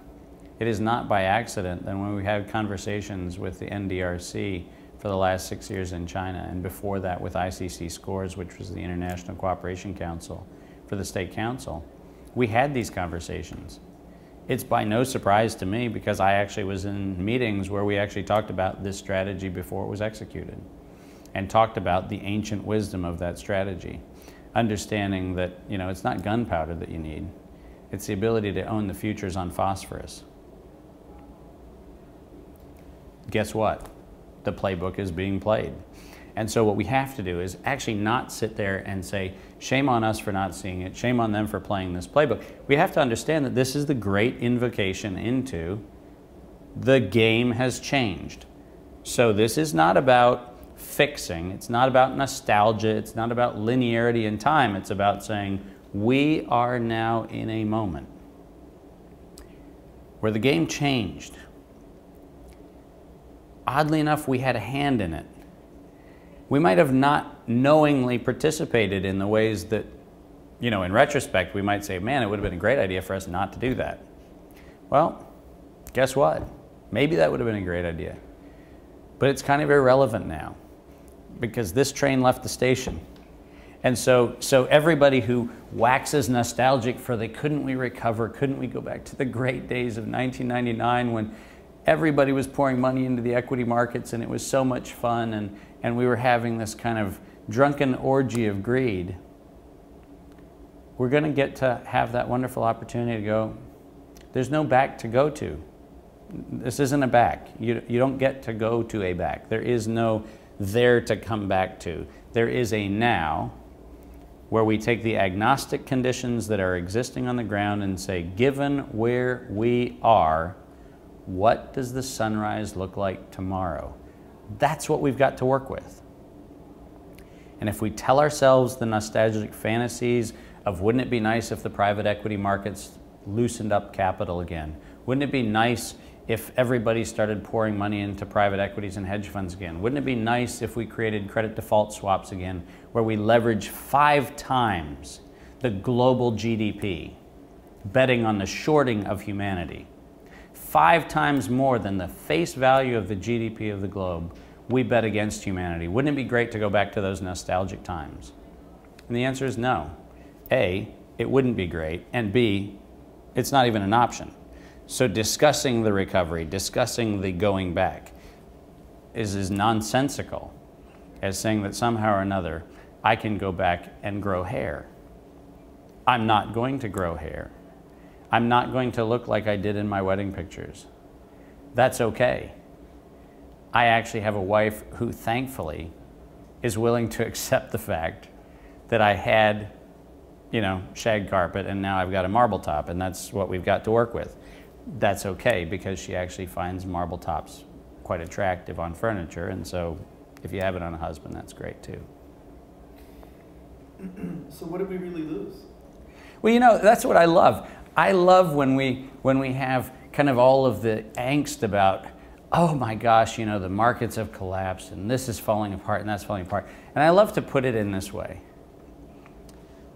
It is not by accident that when we had conversations with the NDRC for the last 6 years in China, and before that with ICC SCORES, which was the International Cooperation Council for the State Council, we had these conversations. It's by no surprise to me because I actually was in meetings where we actually talked about this strategy before it was executed and talked about the ancient wisdom of that strategy, understanding that, you know, it's not gunpowder that you need, it's the ability to own the futures on phosphorus. Guess what? The playbook is being played. And so what we have to do is actually not sit there and say, shame on us for not seeing it, shame on them for playing this playbook. We have to understand that this is the great invocation into the game has changed. So this is not about fixing, it's not about nostalgia, it's not about linearity in time, it's about saying we are now in a moment where the game changed. Oddly enough, we had a hand in it. We might have not knowingly participated in the ways that, you know, in retrospect, we might say, man, it would have been a great idea for us not to do that. Well, guess what? Maybe that would have been a great idea. But it's kind of irrelevant now because this train left the station. And so everybody who waxes nostalgic for couldn't we recover, couldn't we go back to the great days of 1999 when everybody was pouring money into the equity markets and it was so much fun and we were having this kind of drunken orgy of greed. We're going to get to have that wonderful opportunity to go, there's no back to go to. This isn't a back. You don't get to go to a back. There is no there to come back to. There is a now where we take the agnostic conditions that are existing on the ground and say, given where we are, what does the sunrise look like tomorrow? That's what we've got to work with. And if we tell ourselves the nostalgic fantasies of wouldn't it be nice if the private equity markets loosened up capital again? Wouldn't it be nice if everybody started pouring money into private equities and hedge funds again? Wouldn't it be nice if we created credit default swaps again, where we leverage 5 times the global GDP, betting on the shorting of humanity? 5 times more than the face value of the GDP of the globe, we bet against humanity. Wouldn't it be great to go back to those nostalgic times? And the answer is no. A, it wouldn't be great, and B, it's not even an option. So discussing the recovery, discussing the going back is as nonsensical as saying that somehow or another I can go back and grow hair. I'm not going to grow hair. I'm not going to look like I did in my wedding pictures. That's okay. I actually have a wife who thankfully is willing to accept the fact that I had you know, shag carpet and now I've got a marble top and that's what we've got to work with. That's okay because she actually finds marble tops quite attractive on furniture, and so if you have it on a husband, that's great too. So what did we really lose? Well, you know, that's what I love. I love when we have kind of all of the angst about, oh my gosh, you know, the markets have collapsed and this is falling apart and that's falling apart. And I love to put it in this way.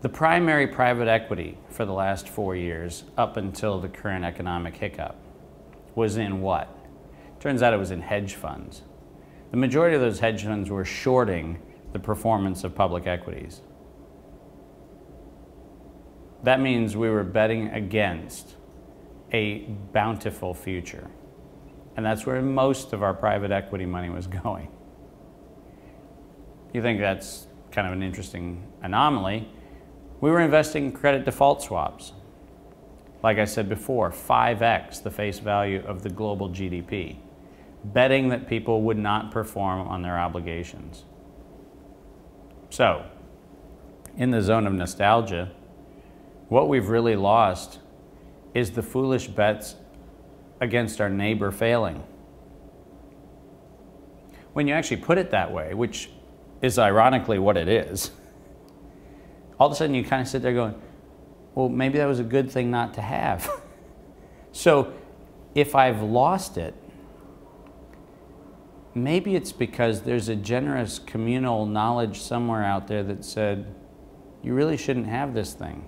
The primary private equity for the last 4 years, up until the current economic hiccup, was in what? Turns out it was in hedge funds. The majority of those hedge funds were shorting the performance of public equities. That means we were betting against a bountiful future. And that's where most of our private equity money was going. You think that's kind of an interesting anomaly? We were investing in credit default swaps. Like I said before, 5x the face value of the global GDP, betting that people would not perform on their obligations. So, in the zone of nostalgia, what we've really lost is the foolish bets against our neighbor failing. When you actually put it that way, which is ironically what it is, all of a sudden you kind of sit there going, well, maybe that was a good thing not to have. So if I've lost it, maybe it's because there's a generous communal knowledge somewhere out there that said, you really shouldn't have this thing.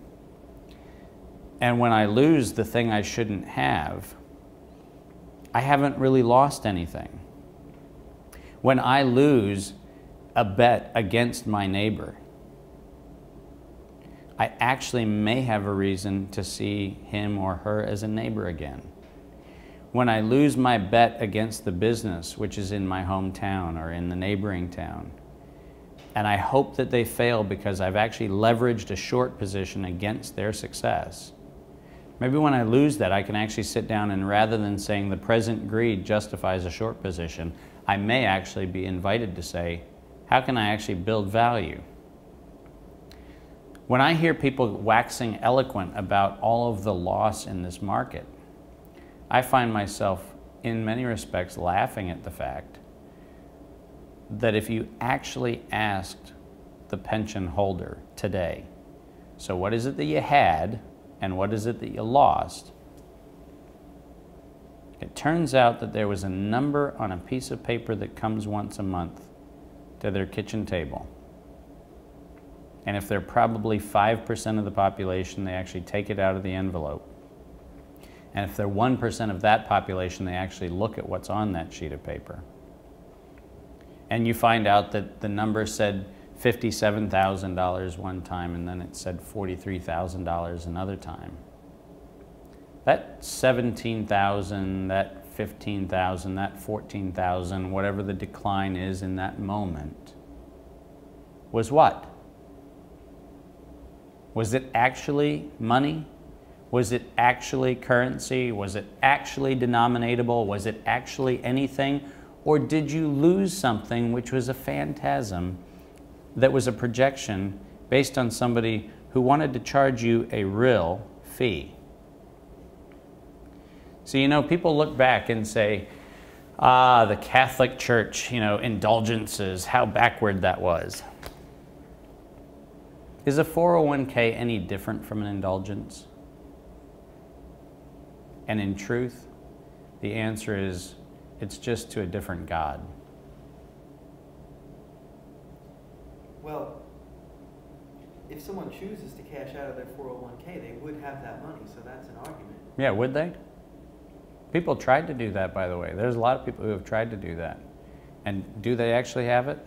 And when I lose the thing I shouldn't have, I haven't really lost anything. When I lose a bet against my neighbor, I actually may have a reason to see him or her as a neighbor again. When I lose my bet against the business, which is in my hometown or in the neighboring town, and I hope that they fail because I've actually leveraged a short position against their success, maybe when I lose that, I can actually sit down and rather than saying the present greed justifies a short position, I may actually be invited to say, how can I actually build value? When I hear people waxing eloquent about all of the loss in this market, I find myself, in many respects, laughing at the fact that if you actually asked the pension holder today, so what is it that you had and what is it that you lost? It turns out that there was a number on a piece of paper that comes once a month to their kitchen table. And if they're probably 5% of the population, they actually take it out of the envelope. And if they're 1% of that population, they actually look at what's on that sheet of paper. And you find out that the number said $57,000 one time, and then it said $43,000 another time. That $17,000, that $15,000, that $14,000, whatever the decline is in that moment, was what? Was it actually money? Was it actually currency? Was it actually denominatable? Was it actually anything? Or did you lose something which was a phantasm that was a projection based on somebody who wanted to charge you a real fee? So, you know, people look back and say, ah, the Catholic Church, you know, indulgences, how backward that was. Is a 401k any different from an indulgence? And in truth, the answer is, it's just to a different God. Well, if someone chooses to cash out of their 401k, they would have that money, so that's an argument. Yeah, would they? People tried to do that, by the way. There's a lot of people who have tried to do that. And do they actually have it?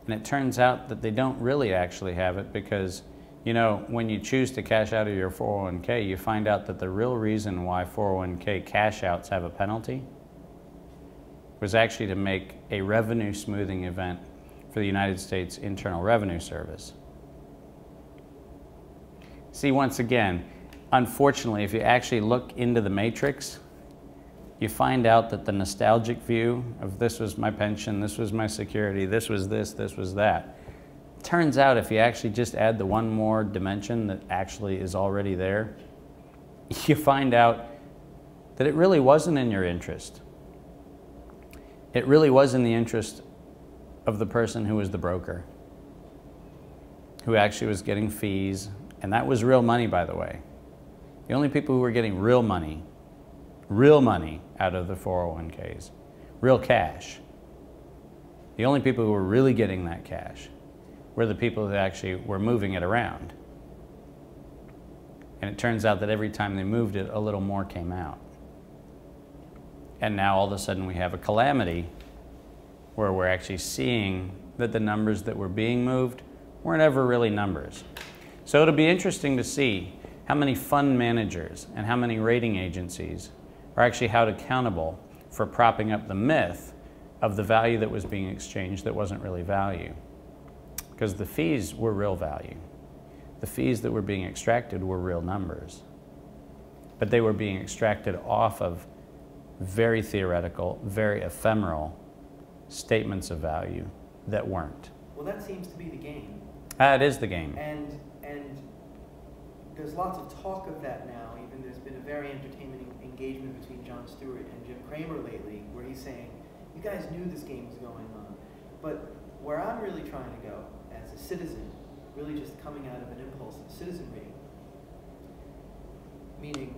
And it turns out that they don't really actually have it because, you know, when you choose to cash out of your 401k, you find out that the real reason why 401k cash outs have a penalty was actually to make a revenue smoothing event for the United States Internal Revenue Service. See, once again, unfortunately, if you actually look into the matrix, you find out that the nostalgic view of this was my pension, this was my security, this was this was that, turns out if you actually just add the one more dimension that actually is already there, you find out that it really wasn't in your interest. It really was in the interest of the person who was the broker, who actually was getting fees, and that was real money, by the way. The only people who were getting real money out of the 401ks, real cash, the only people who were really getting that cash were the people that actually were moving it around. And it turns out that every time they moved it, a little more came out. And now all of a sudden we have a calamity where we're actually seeing that the numbers that were being moved weren't ever really numbers. So it'll be interesting to see how many fund managers and how many rating agencies are actually held accountable for propping up the myth of the value that was being exchanged that wasn't really value. Because the fees were real value. The fees that were being extracted were real numbers. But they were being extracted off of very theoretical, very ephemeral statements of value that weren't. Well, that seems to be the game. It is the game. And there's lots of talk of that now. Even there's been a very entertaining engagement between Jon Stewart and Jim Cramer lately, where he's saying, you guys knew this game was going on. But where I'm really trying to go as a citizen, really just coming out of an impulse of citizenry, meaning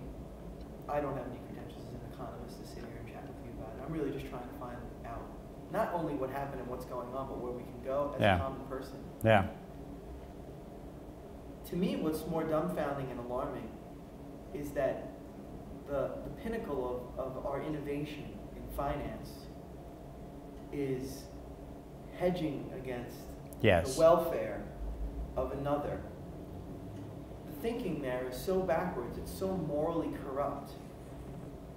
I don't have any credentials as an economist to sit here and chat with you about it. I'm really just trying to find out not only what happened and what's going on, but where we can go as a common person. Yeah. To me, what's more dumbfounding and alarming is that the pinnacle of our innovation in finance is hedging against the welfare of another. The thinking there is so backwards, it's so morally corrupt,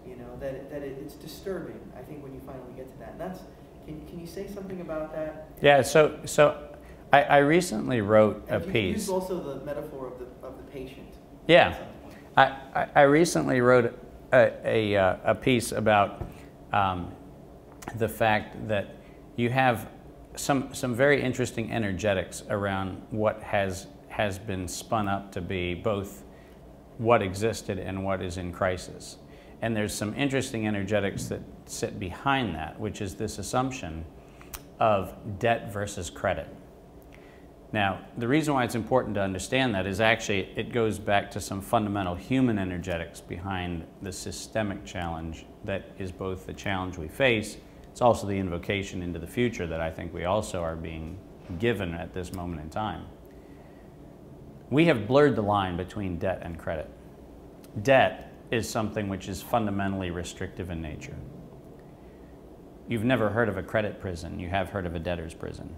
you know, that it's disturbing, I think, when you finally get to that. And that's, can you say something about that? Yeah, so I recently wrote a piece. You used also the metaphor of the patient. Yeah, I recently wrote a piece about the fact that you have some very interesting energetics around what has been spun up to be both what existed and what is in crisis. And there's some interesting energetics that sit behind that, which is this assumption of debt versus credit. Now, the reason why it's important to understand that is actually it goes back to some fundamental human energetics behind the systemic challenge that is both the challenge we face, it's also the invocation into the future that I think we also are being given at this moment in time. We have blurred the line between debt and credit. Debt is something which is fundamentally restrictive in nature. You've never heard of a credit prison, you have heard of a debtor's prison.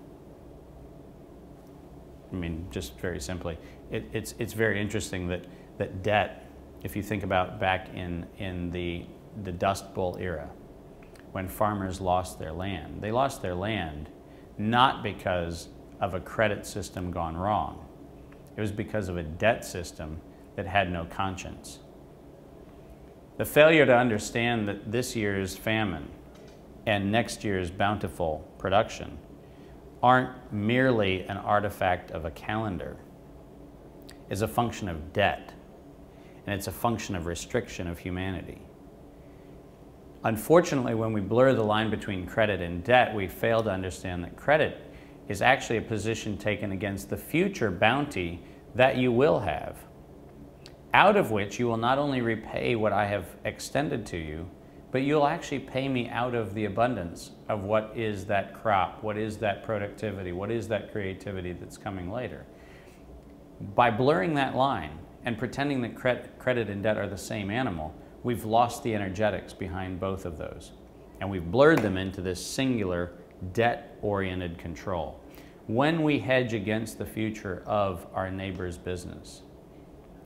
I mean, just very simply. It's very interesting that debt, if you think about back in the Dust Bowl era, when farmers lost their land, they lost their land not because of a credit system gone wrong. It was because of a debt system that had no conscience. The failure to understand that this year's famine and next year's bountiful production aren't merely an artifact of a calendar, is a function of debt, and it's a function of restriction of humanity. Unfortunately, when we blur the line between credit and debt, we fail to understand that credit is actually a position taken against the future bounty that you will have, out of which you will not only repay what I have extended to you, but you'll actually pay me out of the abundance of what is that crop, what is that productivity, what is that creativity that's coming later. By blurring that line and pretending that credit and debt are the same animal, we've lost the energetics behind both of those. And we've blurred them into this singular debt-oriented control. When we hedge against the future of our neighbor's business,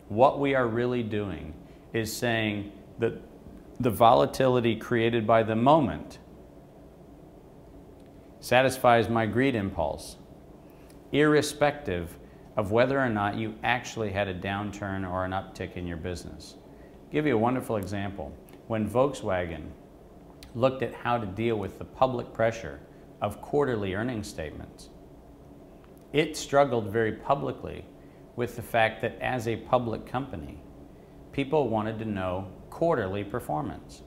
what we are really doing is saying that the volatility created by the moment satisfies my greed impulse, irrespective of whether or not you actually had a downturn or an uptick in your business. I'll give you a wonderful example. When Volkswagen looked at how to deal with the public pressure of quarterly earnings statements, it struggled very publicly with the fact that as a public company, people wanted to know quarterly performance.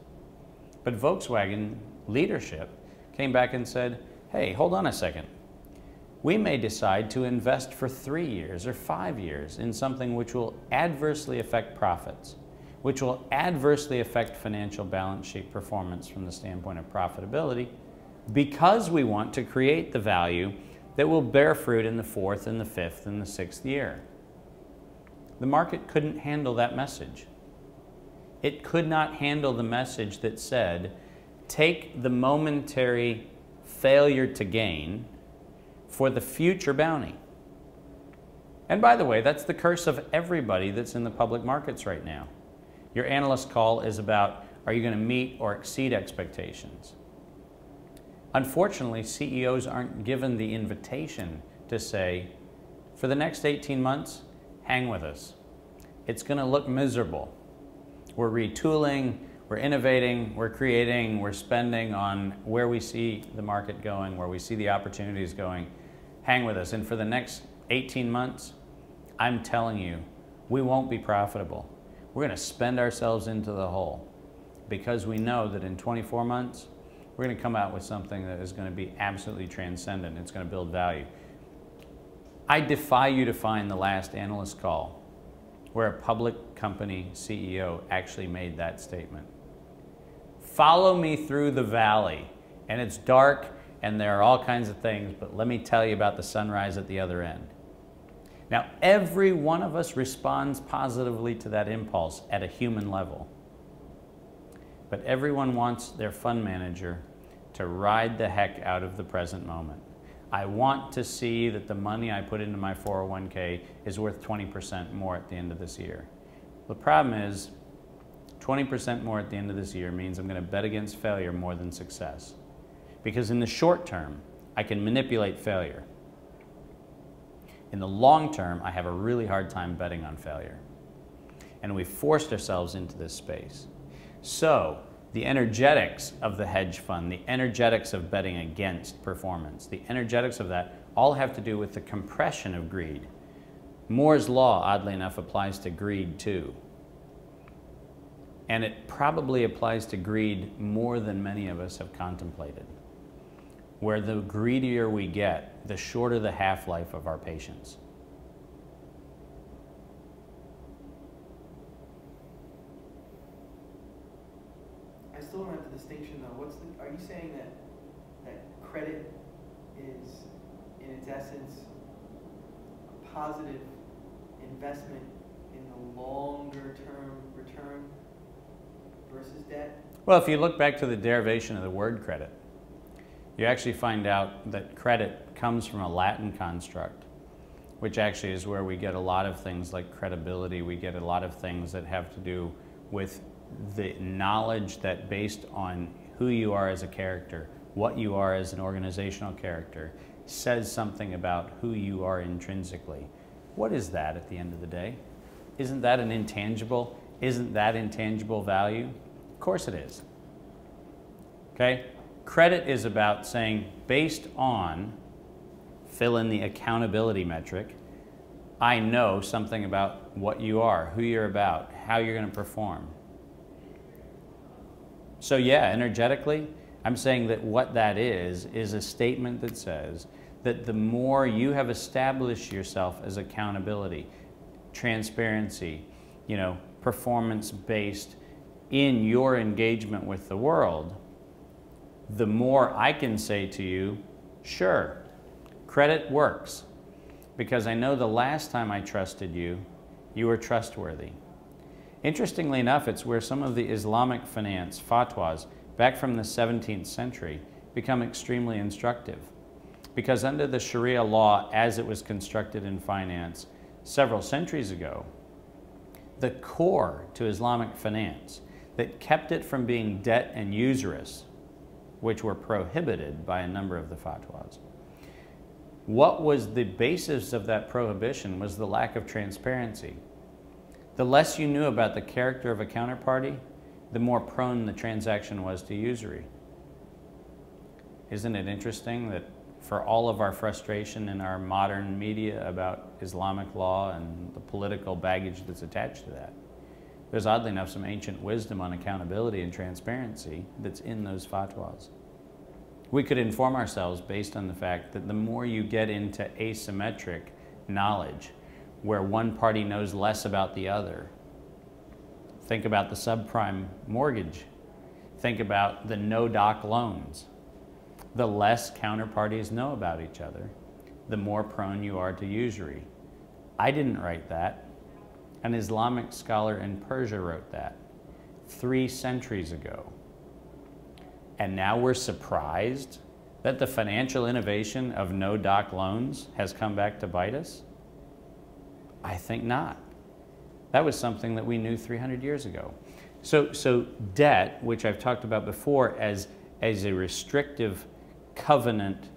But Volkswagen leadership came back and said, hey, hold on a second. We may decide to invest for 3 years or 5 years in something which will adversely affect profits, which will adversely affect financial balance sheet performance from the standpoint of profitability, because we want to create the value that will bear fruit in the 4th and the 5th and the 6th year. The market couldn't handle that message. It could not handle the message that said, take the momentary failure to gain for the future bounty. And by the way, that's the curse of everybody that's in the public markets right now. Your analyst call is about, are you going to meet or exceed expectations? Unfortunately, CEOs aren't given the invitation to say, for the next 18 months, hang with us. It's going to look miserable. We're retooling, we're innovating, we're creating, we're spending on where we see the market going, where we see the opportunities going. Hang with us. And for the next 18 months, I'm telling you, we won't be profitable. We're going to spend ourselves into the hole because we know that in 24 months, we're going to come out with something that is going to be absolutely transcendent. It's going to build value. I defy you to find the last analyst call where a public company CEO actually made that statement. Follow me through the valley, and it's dark and there are all kinds of things, but let me tell you about the sunrise at the other end. Now, every one of us responds positively to that impulse at a human level. But everyone wants their fund manager to ride the heck out of the present moment. I want to see that the money I put into my 401k is worth 20% more at the end of this year. The problem is 20% more at the end of this year means I'm going to bet against failure more than success. Because in the short term, I can manipulate failure. In the long term, I have a really hard time betting on failure. And we've forced ourselves into this space. So, the energetics of the hedge fund, the energetics of betting against performance, the energetics of that all have to do with the compression of greed. Moore's law, oddly enough, applies to greed too. And it probably applies to greed more than many of us have contemplated. Where the greedier we get, the shorter the half-life of our patience. I still don't have the distinction though. Are you saying that credit is, in its essence, a positive investment in the longer term return versus debt? Well, if you look back to the derivation of the word credit, you actually find out that credit comes from a Latin construct, which actually is where we get a lot of things like credibility. We get a lot of things that have to do with the knowledge that based on who you are as a character, what you are as an organizational character, says something about who you are intrinsically. What is that at the end of the day? Isn't that an intangible? Isn't that intangible value? Of course it is. Okay? Credit is about saying, based on, fill in the accountability metric, I know something about what you are, who you're about, how you're going to perform. So yeah, energetically, I'm saying that what that is a statement that says that the more you have established yourself as accountability, transparency, performance-based in your engagement with the world, the more I can say to you, sure, credit works, because I know the last time I trusted you, you were trustworthy. Interestingly enough, it's where some of the Islamic finance fatwas back from the 17th century become extremely instructive. Because under the Sharia law as it was constructed in finance several centuries ago, the core to Islamic finance that kept it from being debt and usurious, which were prohibited by a number of the fatwas. What was the basis of that prohibition was the lack of transparency. The less you knew about the character of a counterparty, the more prone the transaction was to usury. Isn't it interesting that for all of our frustration in our modern media about Islamic law and the political baggage that's attached to that. There's oddly enough some ancient wisdom on accountability and transparency that's in those fatwas. We could inform ourselves based on the fact that the more you get into asymmetric knowledge, where one party knows less about the other. Think about the subprime mortgage. Think about the no-doc loans. The less counterparties know about each other, the more prone you are to usury. I didn't write that. An Islamic scholar in Persia wrote that 3 centuries ago. And now we're surprised that the financial innovation of no-doc loans has come back to bite us? I think not. That was something that we knew 300 years ago. So debt, which I've talked about before as a restrictive covenant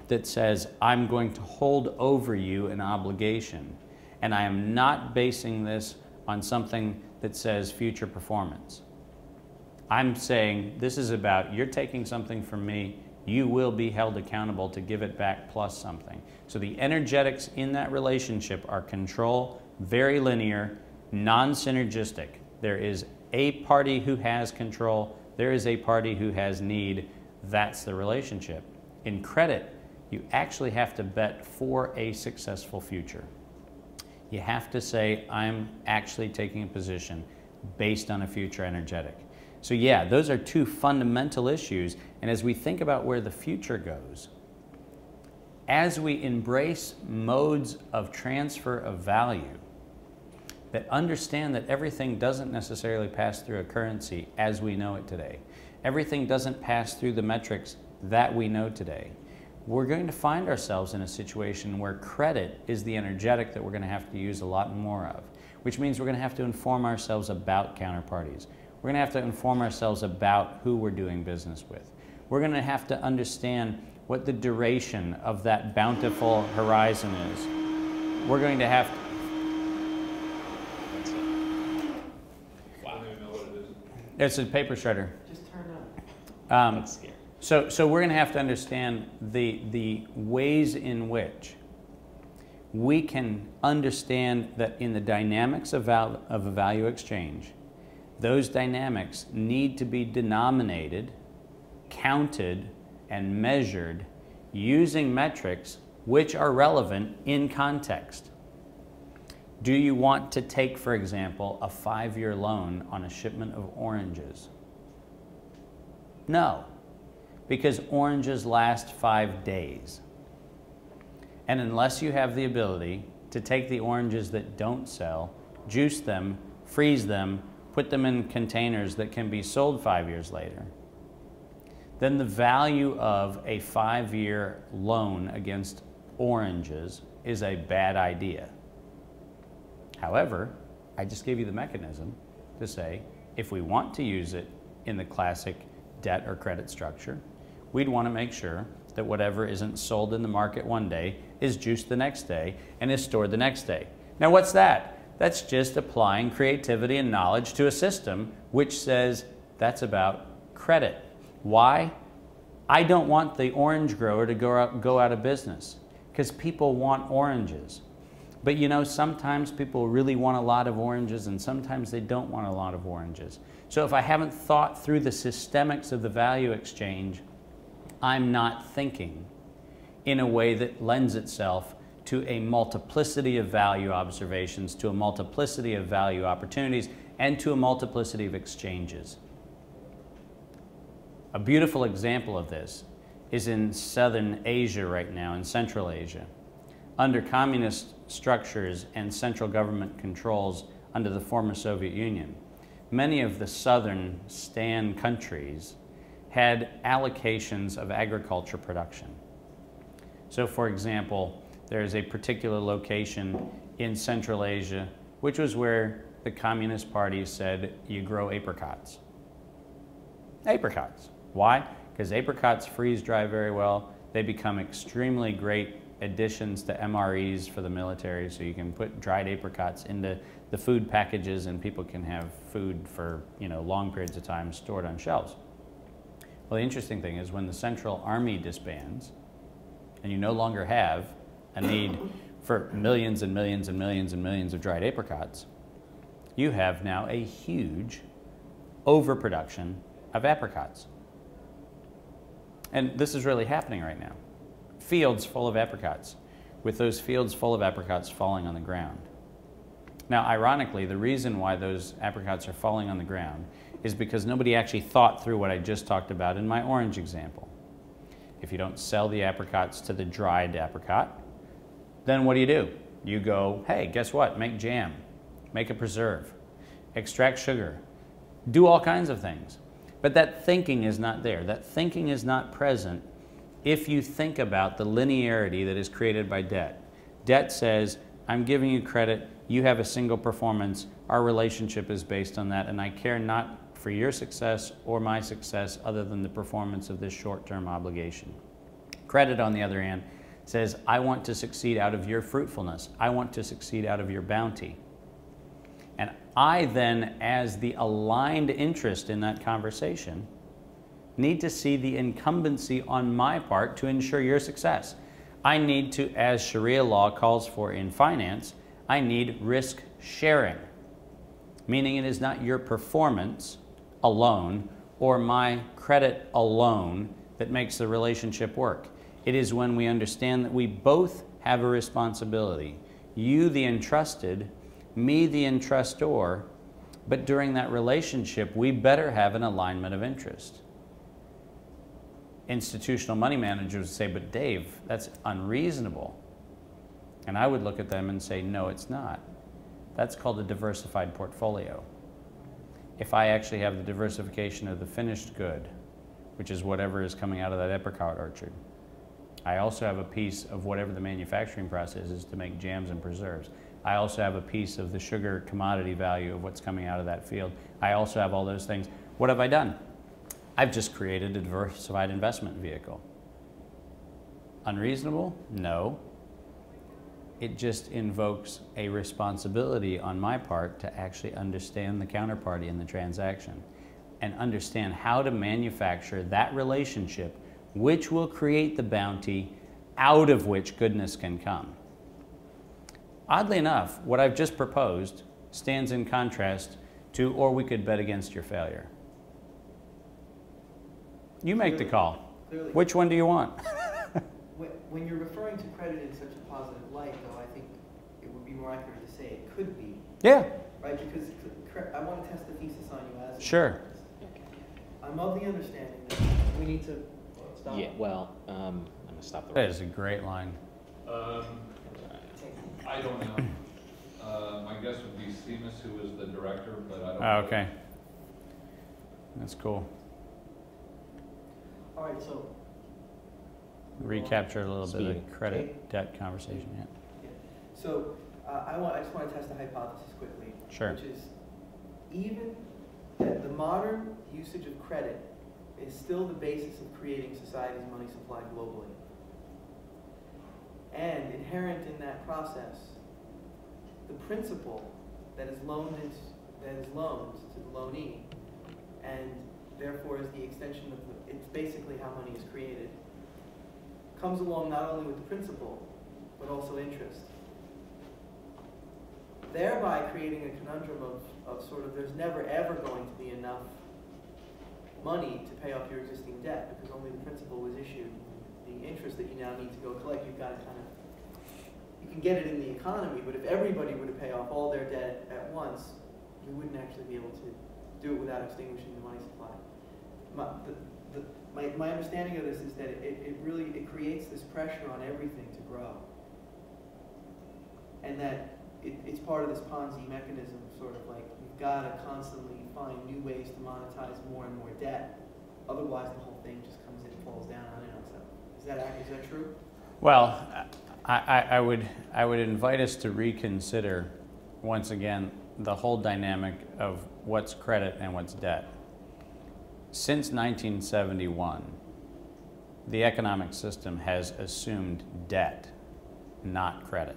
that says, I'm going to hold over you an obligation, and I am not basing this on something that says future performance. I'm saying this is about, you're taking something from me, you will be held accountable to give it back plus something. So the energetics in that relationship are control, very linear, non-synergistic. There is a party who has control, there is a party who has need. That's the relationship. In credit, you actually have to bet for a successful future. You have to say, I'm actually taking a position based on a future energetic. So yeah, those are 2 fundamental issues. And as we think about where the future goes, as we embrace modes of transfer of value that understand that everything doesn't necessarily pass through a currency as we know it today, everything doesn't pass through the metrics that we know today, we're going to find ourselves in a situation where credit is the energetic that we're going to have to use a lot more of, which means we're going to have to inform ourselves about counterparties. We're going to have to inform ourselves about who we're doing business with. We're going to have to understand what the duration of that bountiful horizon is. We're going to have to... Wow. I don't even know what it is. It's a paper shredder. Just turn on. That's scary. So we're going to have to understand the ways in which we can understand that in the dynamics of a value exchange, those dynamics need to be denominated, counted, and measured using metrics which are relevant in context. Do you want to take, for example, a 5-year loan on a shipment of oranges? No, because oranges last 5 days. And unless you have the ability to take the oranges that don't sell, juice them, freeze them, put them in containers that can be sold 5 years later, then the value of a 5-year loan against oranges is a bad idea. However, I just gave you the mechanism to say, if we want to use it in the classic debt or credit structure, we'd want to make sure that whatever isn't sold in the market one day is juiced the next day and is stored the next day. Now what's that? That's just applying creativity and knowledge to a system which says that's about credit. Why? I don't want the orange grower to go out of business because people want oranges. But you know, sometimes people really want a lot of oranges and sometimes they don't want a lot of oranges. So if I haven't thought through the systemics of the value exchange, I'm not thinking in a way that lends itself to a multiplicity of value observations, to a multiplicity of value opportunities, and to a multiplicity of exchanges. A beautiful example of this is in Southern Asia right now, in Central Asia. Under communist structures and central government controls under the former Soviet Union, many of the southern Stan countries had allocations of agriculture production. So for example, there is a particular location in Central Asia, which was where the Communist Party said you grow apricots. Apricots. Why? Because apricots freeze dry very well. They become extremely great additions to MREs for the military, so you can put dried apricots into the food packages and people can have food for, you know, long periods of time stored on shelves. Well, the interesting thing is when the Central Army disbands, and you no longer have a need for millions and millions and millions and millions of dried apricots, you have now a huge overproduction of apricots. And this is really happening right now. Fields full of apricots, with those fields full of apricots falling on the ground. Now, ironically, the reason why those apricots are falling on the ground is because nobody actually thought through what I just talked about in my orange example. If you don't sell the apricots to the dried apricot, then what do? You go, hey, guess what? Make jam, make a preserve, extract sugar, do all kinds of things. But that thinking is not there. That thinking is not present if you think about the linearity that is created by debt. Debt says, I'm giving you credit, you have a single performance, our relationship is based on that, and I care not for your success or my success other than the performance of this short-term obligation. Credit, on the other hand, says, I want to succeed out of your fruitfulness. I want to succeed out of your bounty. And I then, as the aligned interest in that conversation, need to see the incumbency on my part to ensure your success. I need to, as Sharia law calls for in finance, I need risk sharing, meaning it is not your performance alone or my credit alone that makes the relationship work. It is when we understand that we both have a responsibility. You, the entrusted, me, the entrustor, but during that relationship, we better have an alignment of interest. Institutional money managers would say, but Dave, that's unreasonable. And I would look at them and say, no, it's not. That's called a diversified portfolio. If I actually have the diversification of the finished good, which is whatever is coming out of that apricot orchard, I also have a piece of whatever the manufacturing process is to make jams and preserves. I also have a piece of the sugar commodity value of what's coming out of that field. I also have all those things. What have I done? I've just created a diversified investment vehicle. Unreasonable? No. It just invokes a responsibility on my part to actually understand the counterparty in the transaction and understand how to manufacture that relationship which will create the bounty out of which goodness can come. Oddly enough, what I've just proposed stands in contrast to, or we could bet against your failure. You make the call. Clearly. Which one do you want? When you're referring to credit in such a positive light, though, I think it would be more accurate to say it could be. Yeah. Right? Because I want to test the thesis on you as Sure. I'm of the understanding that we need to stop. Yeah, well, I'm going to stop the That is a great line. I don't know. My guess would be Seamus, who is the director, but I don't know. Oh, okay. That's cool. All right, so Recapture a little bit of Speeding. the credit debt conversation, yeah. So I just want to test a hypothesis quickly. Sure. Which is, even that the modern usage of credit is still the basis of creating society's money supply globally. And inherent in that process, the principal that is loaned to the loanee, and therefore is the extension of it's basically how money is created, comes along not only with the principal, but also interest. Thereby creating a conundrum of sort of there's never ever going to be enough money to pay off your existing debt because only the principal was issued. The interest that you now need to go collect, you've got to kind of, you can get it in the economy, but if everybody were to pay off all their debt at once, you wouldn't actually be able to do it without extinguishing the money supply. My understanding of this is that it creates this pressure on everything to grow. And that it's part of this Ponzi mechanism, sort of like you've got to constantly find new ways to monetize more and more debt. Otherwise, the whole thing just comes in and falls down on itself. Is that true? Well, I would invite us to reconsider once again the whole dynamic of what's credit and what's debt. Since 1971, the economic system has assumed debt, not credit.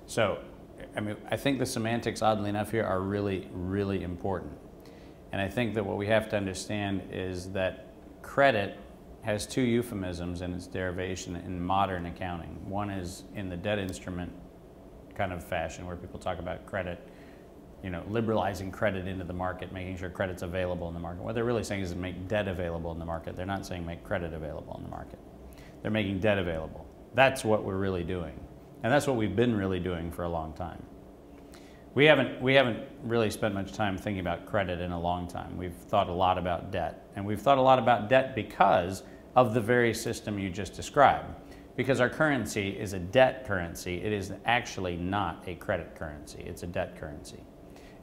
So, I mean, I think the semantics, oddly enough, here are really, really important. And I think that what we have to understand is that credit has two euphemisms in its derivation in modern accounting. One is in the debt instrument kind of fashion, where people talk about credit, you know, liberalizing credit into the market, making sure credit's available in the market. What they're really saying is make debt available in the market. They're not saying make credit available in the market. They're making debt available. That's what we're really doing. And that's what we've been really doing for a long time. We haven't really spent much time thinking about credit in a long time. We've thought a lot about debt. And we've thought a lot about debt because of the very system you just described. Because our currency is a debt currency, it is actually not a credit currency, it's a debt currency.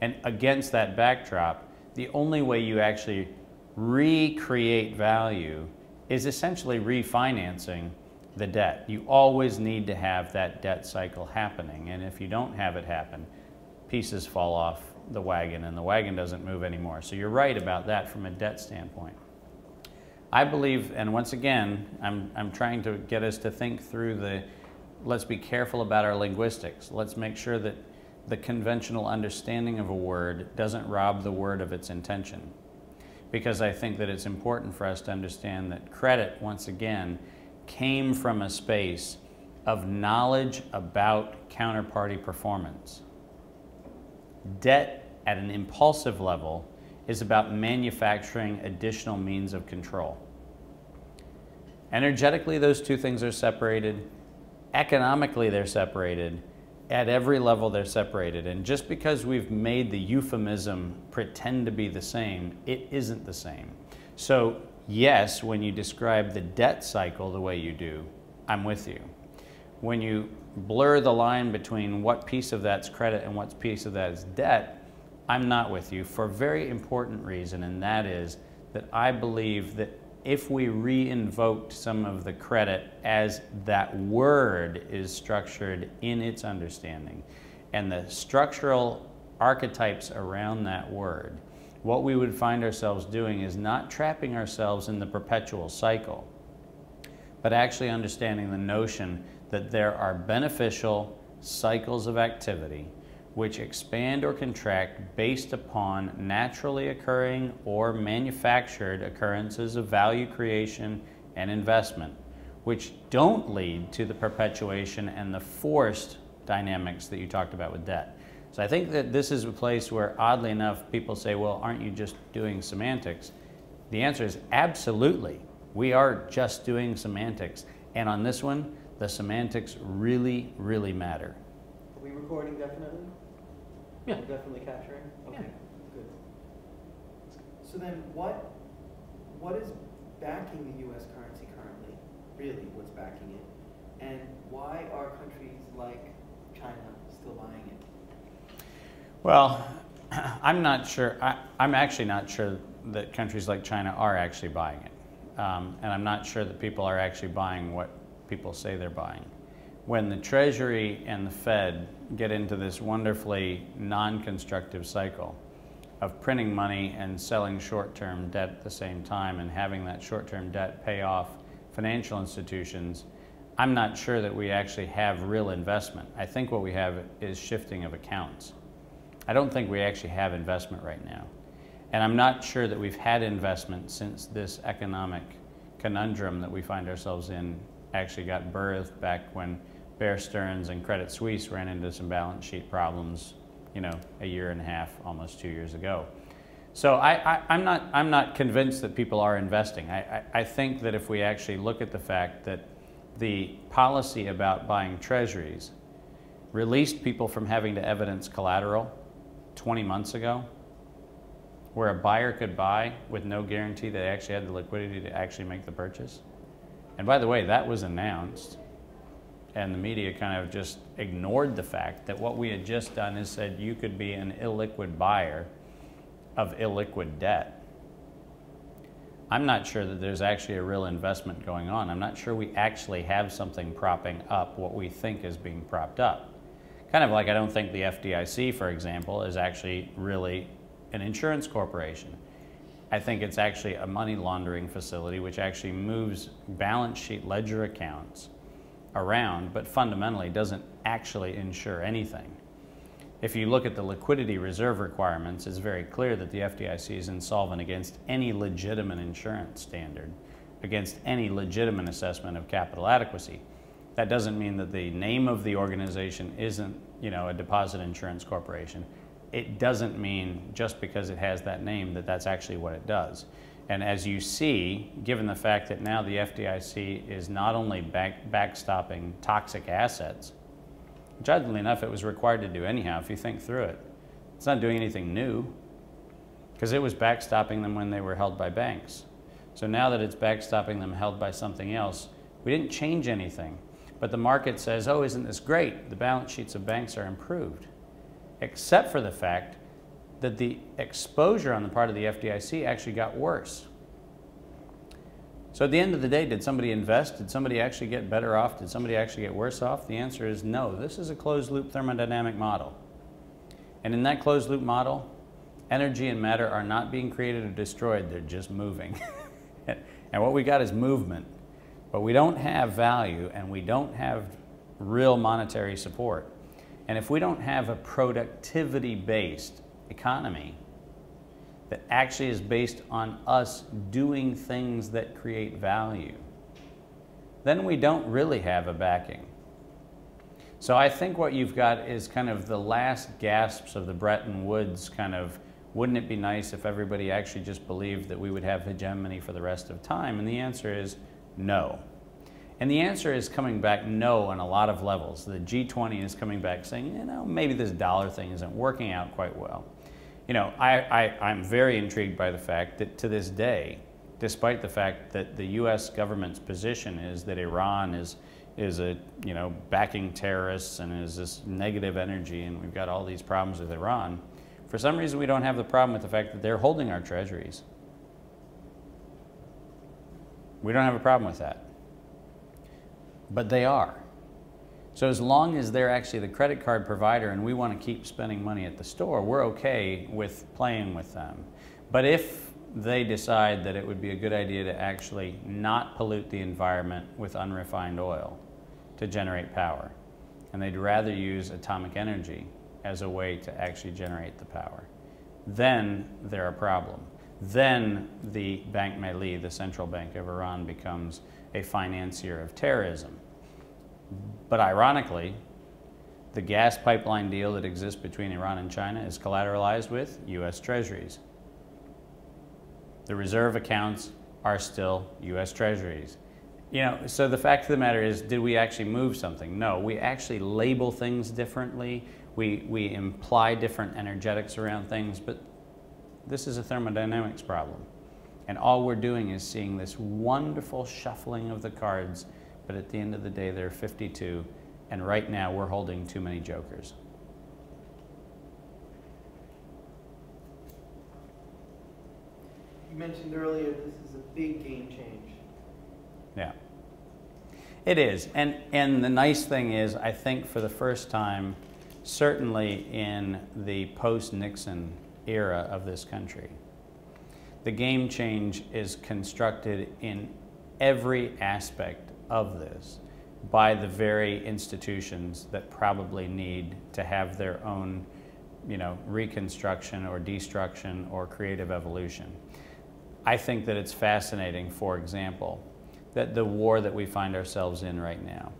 And against that backdrop, the only way you actually recreate value is essentially refinancing the debt. You always need to have that debt cycle happening, and if you don't have it happen, pieces fall off the wagon and the wagon doesn't move anymore. So you're right about that from a debt standpoint. I believe, and once again, I'm trying to get us to think through let's be careful about our linguistics. Let's make sure that the conventional understanding of a word doesn't rob the word of its intention. Because I think that it's important for us to understand that credit, once again, came from a space of knowledge about counterparty performance. Debt at an impulsive level is about manufacturing additional means of control. Energetically, those two things are separated. Economically, they're separated. At every level, they're separated. And just because we've made the euphemism pretend to be the same, it isn't the same. So yes, when you describe the debt cycle the way you do, I'm with you. When you blur the line between what piece of that's credit and what piece of that is debt, I'm not with you for a very important reason, and that is that I believe that if we re-invoked some of the credit as that word is structured in its understanding and the structural archetypes around that word, what we would find ourselves doing is not trapping ourselves in the perpetual cycle, but actually understanding the notion that there are beneficial cycles of activity which expand or contract based upon naturally occurring or manufactured occurrences of value creation and investment, which don't lead to the perpetuation and the forced dynamics that you talked about with debt. So I think that this is a place where, oddly enough, people say, well, aren't you just doing semantics? The answer is absolutely. We are just doing semantics. And on this one, the semantics really, really matter. Are we recording definitely? Yeah. We're definitely capturing? Okay, Yeah. good. So then what is backing the U.S. currency currently? Really, what's backing it? And why are countries like China still buying it? Well, I'm not sure. I'm actually not sure that countries like China are actually buying it. And I'm not sure that people are actually buying what people say they're buying. When the Treasury and the Fed get into this wonderfully non-constructive cycle of printing money and selling short-term debt at the same time and having that short-term debt pay off financial institutions, I'm not sure that we actually have real investment. I think what we have is shifting of accounts. I don't think we actually have investment right now. And I'm not sure that we've had investment since this economic conundrum that we find ourselves in actually got birthed back when Bear Stearns and Credit Suisse ran into some balance sheet problems, you know, a year and a half, almost 2 years ago. So I'm not convinced that people are investing. I think that if we actually look at the fact that the policy about buying treasuries released people from having to evidence collateral 20 months ago, where a buyer could buy with no guarantee they actually had the liquidity to actually make the purchase. And by the way, that was announced, and the media kind of just ignored the fact that what we had just done is said you could be an illiquid buyer of illiquid debt. I'm not sure that there's actually a real investment going on. I'm not sure we actually have something propping up what we think is being propped up. Kind of like I don't think the FDIC, for example, is actually really an insurance corporation. I think it's actually a money laundering facility which actually moves balance sheet ledger accounts around, but fundamentally doesn't actually insure anything. If you look at the liquidity reserve requirements, it's very clear that the FDIC is insolvent against any legitimate insurance standard. against any legitimate assessment of capital adequacy. That doesn't mean that the name of the organization isn't, a deposit insurance corporation. It doesn't mean just because it has that name that that's actually what it does. And as you see, given the fact that now the FDIC is not only backstopping toxic assets, which oddly enough it was required to do anyhow if you think through it. It's not doing anything new because it was backstopping them when they were held by banks. So now that it's backstopping them held by something else, we didn't change anything. But the market says, oh, isn't this great? The balance sheets of banks are improved. Except for the fact that the exposure on the part of the FDIC actually got worse. So at the end of the day, did somebody invest? Did somebody actually get better off? Did somebody actually get worse off? The answer is no. This is a closed-loop thermodynamic model. And in that closed-loop model, energy and matter are not being created or destroyed. They're just moving. And what we got is movement. But we don't have value, and we don't have real monetary support. And if we don't have a productivity-based economy that actually is based on us doing things that create value, then we don't really have a backing. So I think what you've got is kind of the last gasps of the Bretton Woods kind of, wouldn't it be nice if everybody actually just believed that we would have hegemony for the rest of time? And the answer is no. And the answer is coming back no on a lot of levels. The G20 is coming back saying, maybe this dollar thing isn't working out quite well. I'm very intrigued by the fact that to this day, despite the fact that the US government's position is that Iran is backing terrorists and is this negative energy and we've got all these problems with Iran, for some reason we don't have the problem with the fact that they're holding our treasuries. We don't have a problem with that. But they are. So as long as they're actually the credit card provider and we want to keep spending money at the store, we're okay with playing with them. But if they decide that it would be a good idea to actually not pollute the environment with unrefined oil to generate power, and they'd rather use atomic energy as a way to actually generate the power, then they're a problem. Then the Bank Melli, the central bank of Iran, becomes a financier of terrorism. But ironically, the gas pipeline deal that exists between Iran and China is collateralized with US treasuries. The reserve accounts are still US treasuries. So the fact of the matter is, did we actually move something? No, we actually label things differently. We imply different energetics around things, but this is a thermodynamics problem. And all we're doing is seeing this wonderful shuffling of the cards, but at the end of the day, there are 52, and right now we're holding too many jokers. You mentioned earlier this is a big game change. Yeah, it is. And the nice thing is, I think for the first time, certainly in the post-Nixon era of this country, the game change is constructed in every aspect of this by the very institutions that probably need to have their own, reconstruction or destruction or creative evolution. I think that it's fascinating, for example, that the war that we find ourselves in right now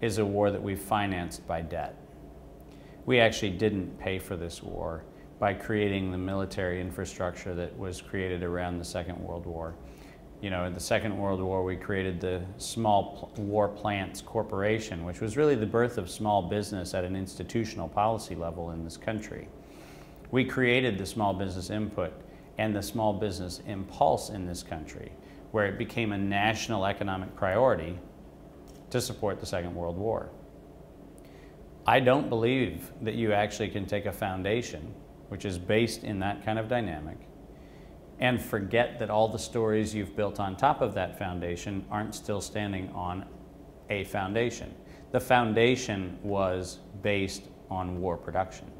is a war that we've financed by debt. We actually didn't pay for this war by creating the military infrastructure that was created around the Second World War. In the Second World War, we created the Small War Plants Corporation, which was really the birth of small business at an institutional policy level in this country. We created the small business input and the small business impulse in this country, where it became a national economic priority to support the Second World War. I don't believe that you actually can take a foundation, which is based in that kind of dynamic, and forget that all the stories you've built on top of that foundation aren't still standing on a foundation. The foundation was based on war production.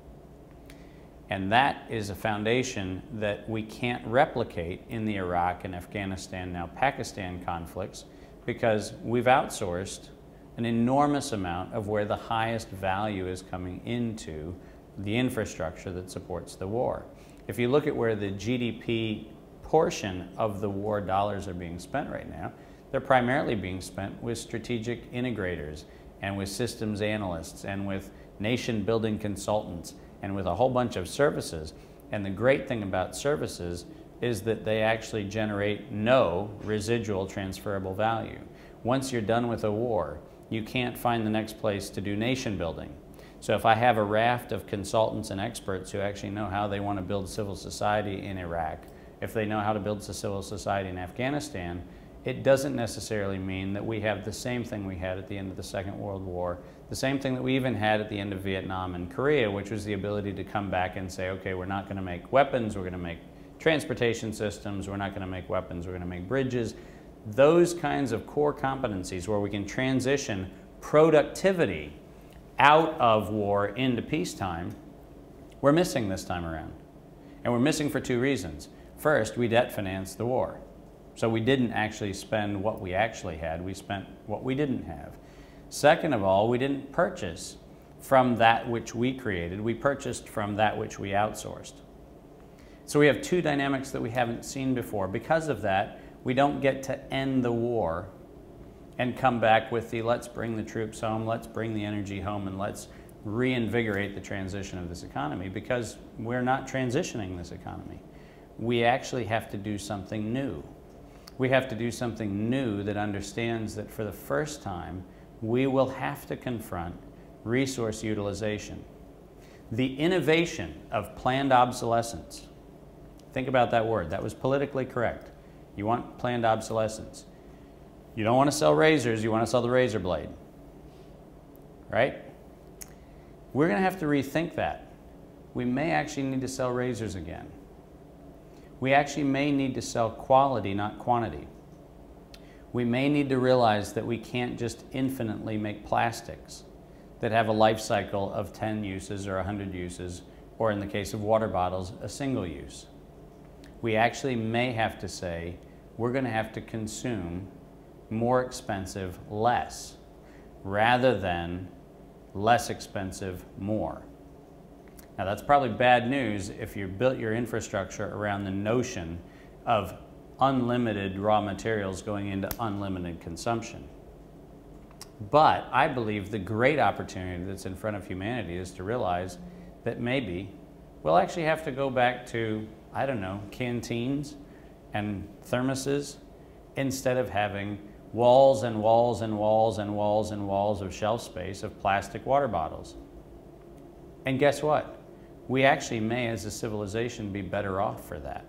And that is a foundation that we can't replicate in the Iraq and Afghanistan, now Pakistan conflicts, because we've outsourced an enormous amount of where the highest value is coming into the infrastructure that supports the war. If you look at where the GDP portion of the war dollars are being spent right now, they're primarily being spent with strategic integrators and with systems analysts and with nation building consultants and with a whole bunch of services. And the great thing about services is that they actually generate no residual transferable value. Once you're done with a war, you can't find the next place to do nation building. So if I have a raft of consultants and experts who actually know how they want to build civil society in Iraq, if they know how to build a civil society in Afghanistan, it doesn't necessarily mean that we have the same thing we had at the end of the Second World War, the same thing that we even had at the end of Vietnam and Korea, which was the ability to come back and say, okay, we're not going to make weapons, we're going to make transportation systems, we're not going to make weapons, we're going to make bridges. Those kinds of core competencies where we can transition productivity out of war into peacetime, we're missing this time around. And we're missing for two reasons. First, we debt financed the war. So we didn't actually spend what we actually had, we spent what we didn't have. Second of all, we didn't purchase from that which we created, we purchased from that which we outsourced. So we have two dynamics that we haven't seen before. Because of that, we don't get to end the war and come back with the let's bring the troops home, let's bring the energy home, and let's reinvigorate the transition of this economy, because we're not transitioning this economy. We actually have to do something new. We have to do something new that understands that for the first time, we will have to confront resource utilization. The innovation of planned obsolescence. Think about that word. That was politically correct. You want planned obsolescence. You don't want to sell razors, you want to sell the razor blade. Right? We're going to have to rethink that. We may actually need to sell razors again. We actually may need to sell quality, not quantity. We may need to realize that we can't just infinitely make plastics that have a life cycle of 10 uses or 100 uses, or in the case of water bottles, a single use. We actually may have to say, we're going to have to consume more expensive less, rather than less expensive more. Now that's probably bad news if you built your infrastructure around the notion of unlimited raw materials going into unlimited consumption. But I believe the great opportunity that's in front of humanity is to realize that maybe we'll actually have to go back to, I don't know, canteens and thermoses instead of having walls and walls and walls and walls and walls of shelf space of plastic water bottles. And guess what? We actually may, as a civilization, be better off for that.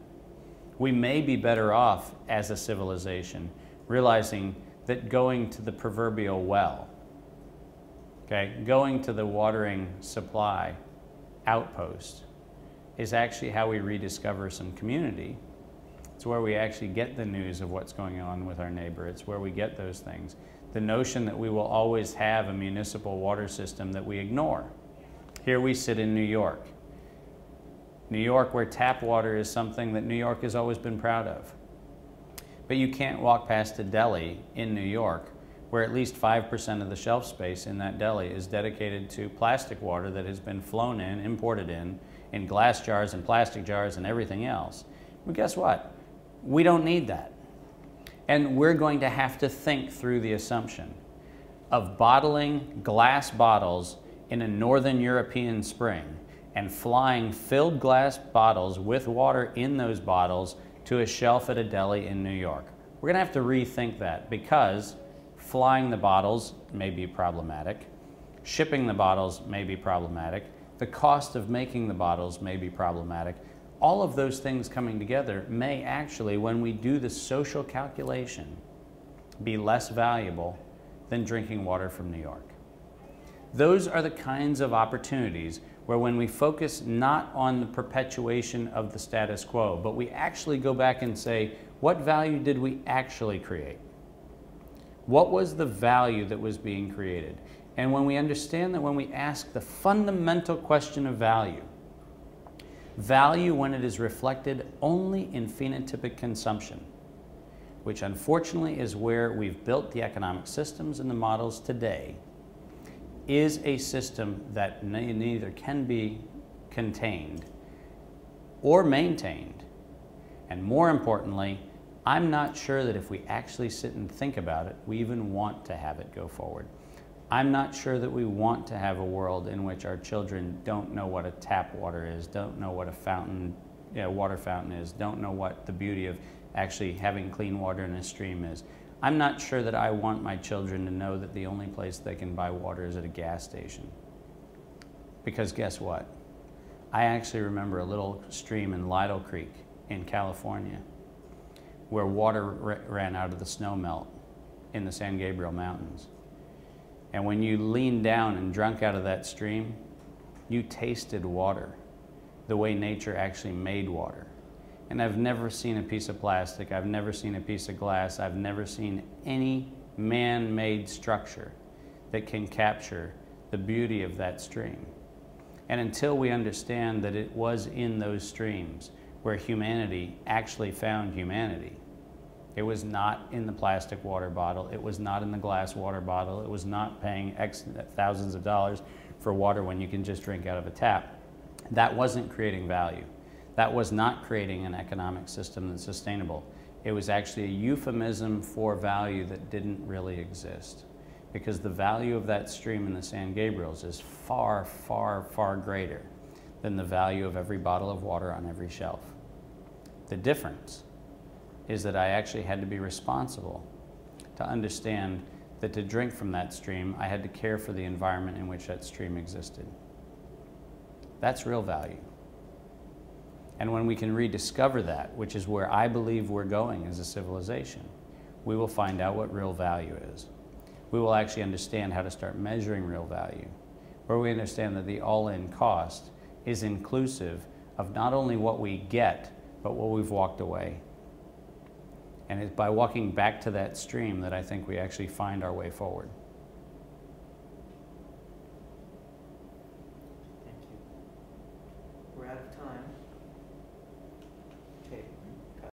We may be better off as a civilization realizing that going to the proverbial well, okay, going to the watering supply outpost is actually how we rediscover some community. It's where we actually get the news of what's going on with our neighbor. It's where we get those things. The notion that we will always have a municipal water system that we ignore. Here we sit in New York. New York, where tap water is something that New York has always been proud of. But you can't walk past a deli in New York where at least 5% of the shelf space in that deli is dedicated to plastic water that has been flown in, imported in glass jars and plastic jars and everything else. Well, guess what? We don't need that. And we're going to have to think through the assumption of bottling glass bottles in a northern European spring and flying filled glass bottles with water in those bottles to a shelf at a deli in New York. We're going to have to rethink that, because flying the bottles may be problematic, shipping the bottles may be problematic, the cost of making the bottles may be problematic. All of those things coming together may actually, when we do the social calculation, be less valuable than drinking water from New York. Those are the kinds of opportunities where, when we focus not on the perpetuation of the status quo, but we actually go back and say, what value did we actually create? What was the value that was being created? And when we understand that, when we ask the fundamental question of value, value when it is reflected only in phenotypic consumption, which unfortunately is where we've built the economic systems and the models today, is a system that neither can be contained or maintained And more importantly, I'm not sure that if we actually sit and think about it, we even want to have it go forward. I'm not sure that we want to have a world in which our children don't know what a tap water is, don't know what a fountain, water fountain is, don't know what the beauty of actually having clean water in a stream is. I'm not sure that I want my children to know that the only place they can buy water is at a gas station. Because guess what? I actually remember a little stream in Lytle Creek in California where water ran out of the snow melt in the San Gabriel Mountains. And when you leaned down and drank out of that stream, you tasted water the way nature actually made water. And I've never seen a piece of plastic, I've never seen a piece of glass, I've never seen any man-made structure that can capture the beauty of that stream. And until we understand that it was in those streams where humanity actually found humanity, it was not in the plastic water bottle, it was not in the glass water bottle, it was not paying thousands of dollars for water when you can just drink out of a tap. That wasn't creating value. That was not creating an economic system that's sustainable. It was actually a euphemism for value that didn't really exist. Because the value of that stream in the San Gabriels is far, far, far greater than the value of every bottle of water on every shelf. The difference is that I actually had to be responsible to understand that to drink from that stream, I had to care for the environment in which that stream existed. That's real value. And when we can rediscover that, which is where I believe we're going as a civilization, we will find out what real value is. We will actually understand how to start measuring real value, where we understand that the all-in cost is inclusive of not only what we get, but what we've walked away. And it's by walking back to that stream that I think we actually find our way forward.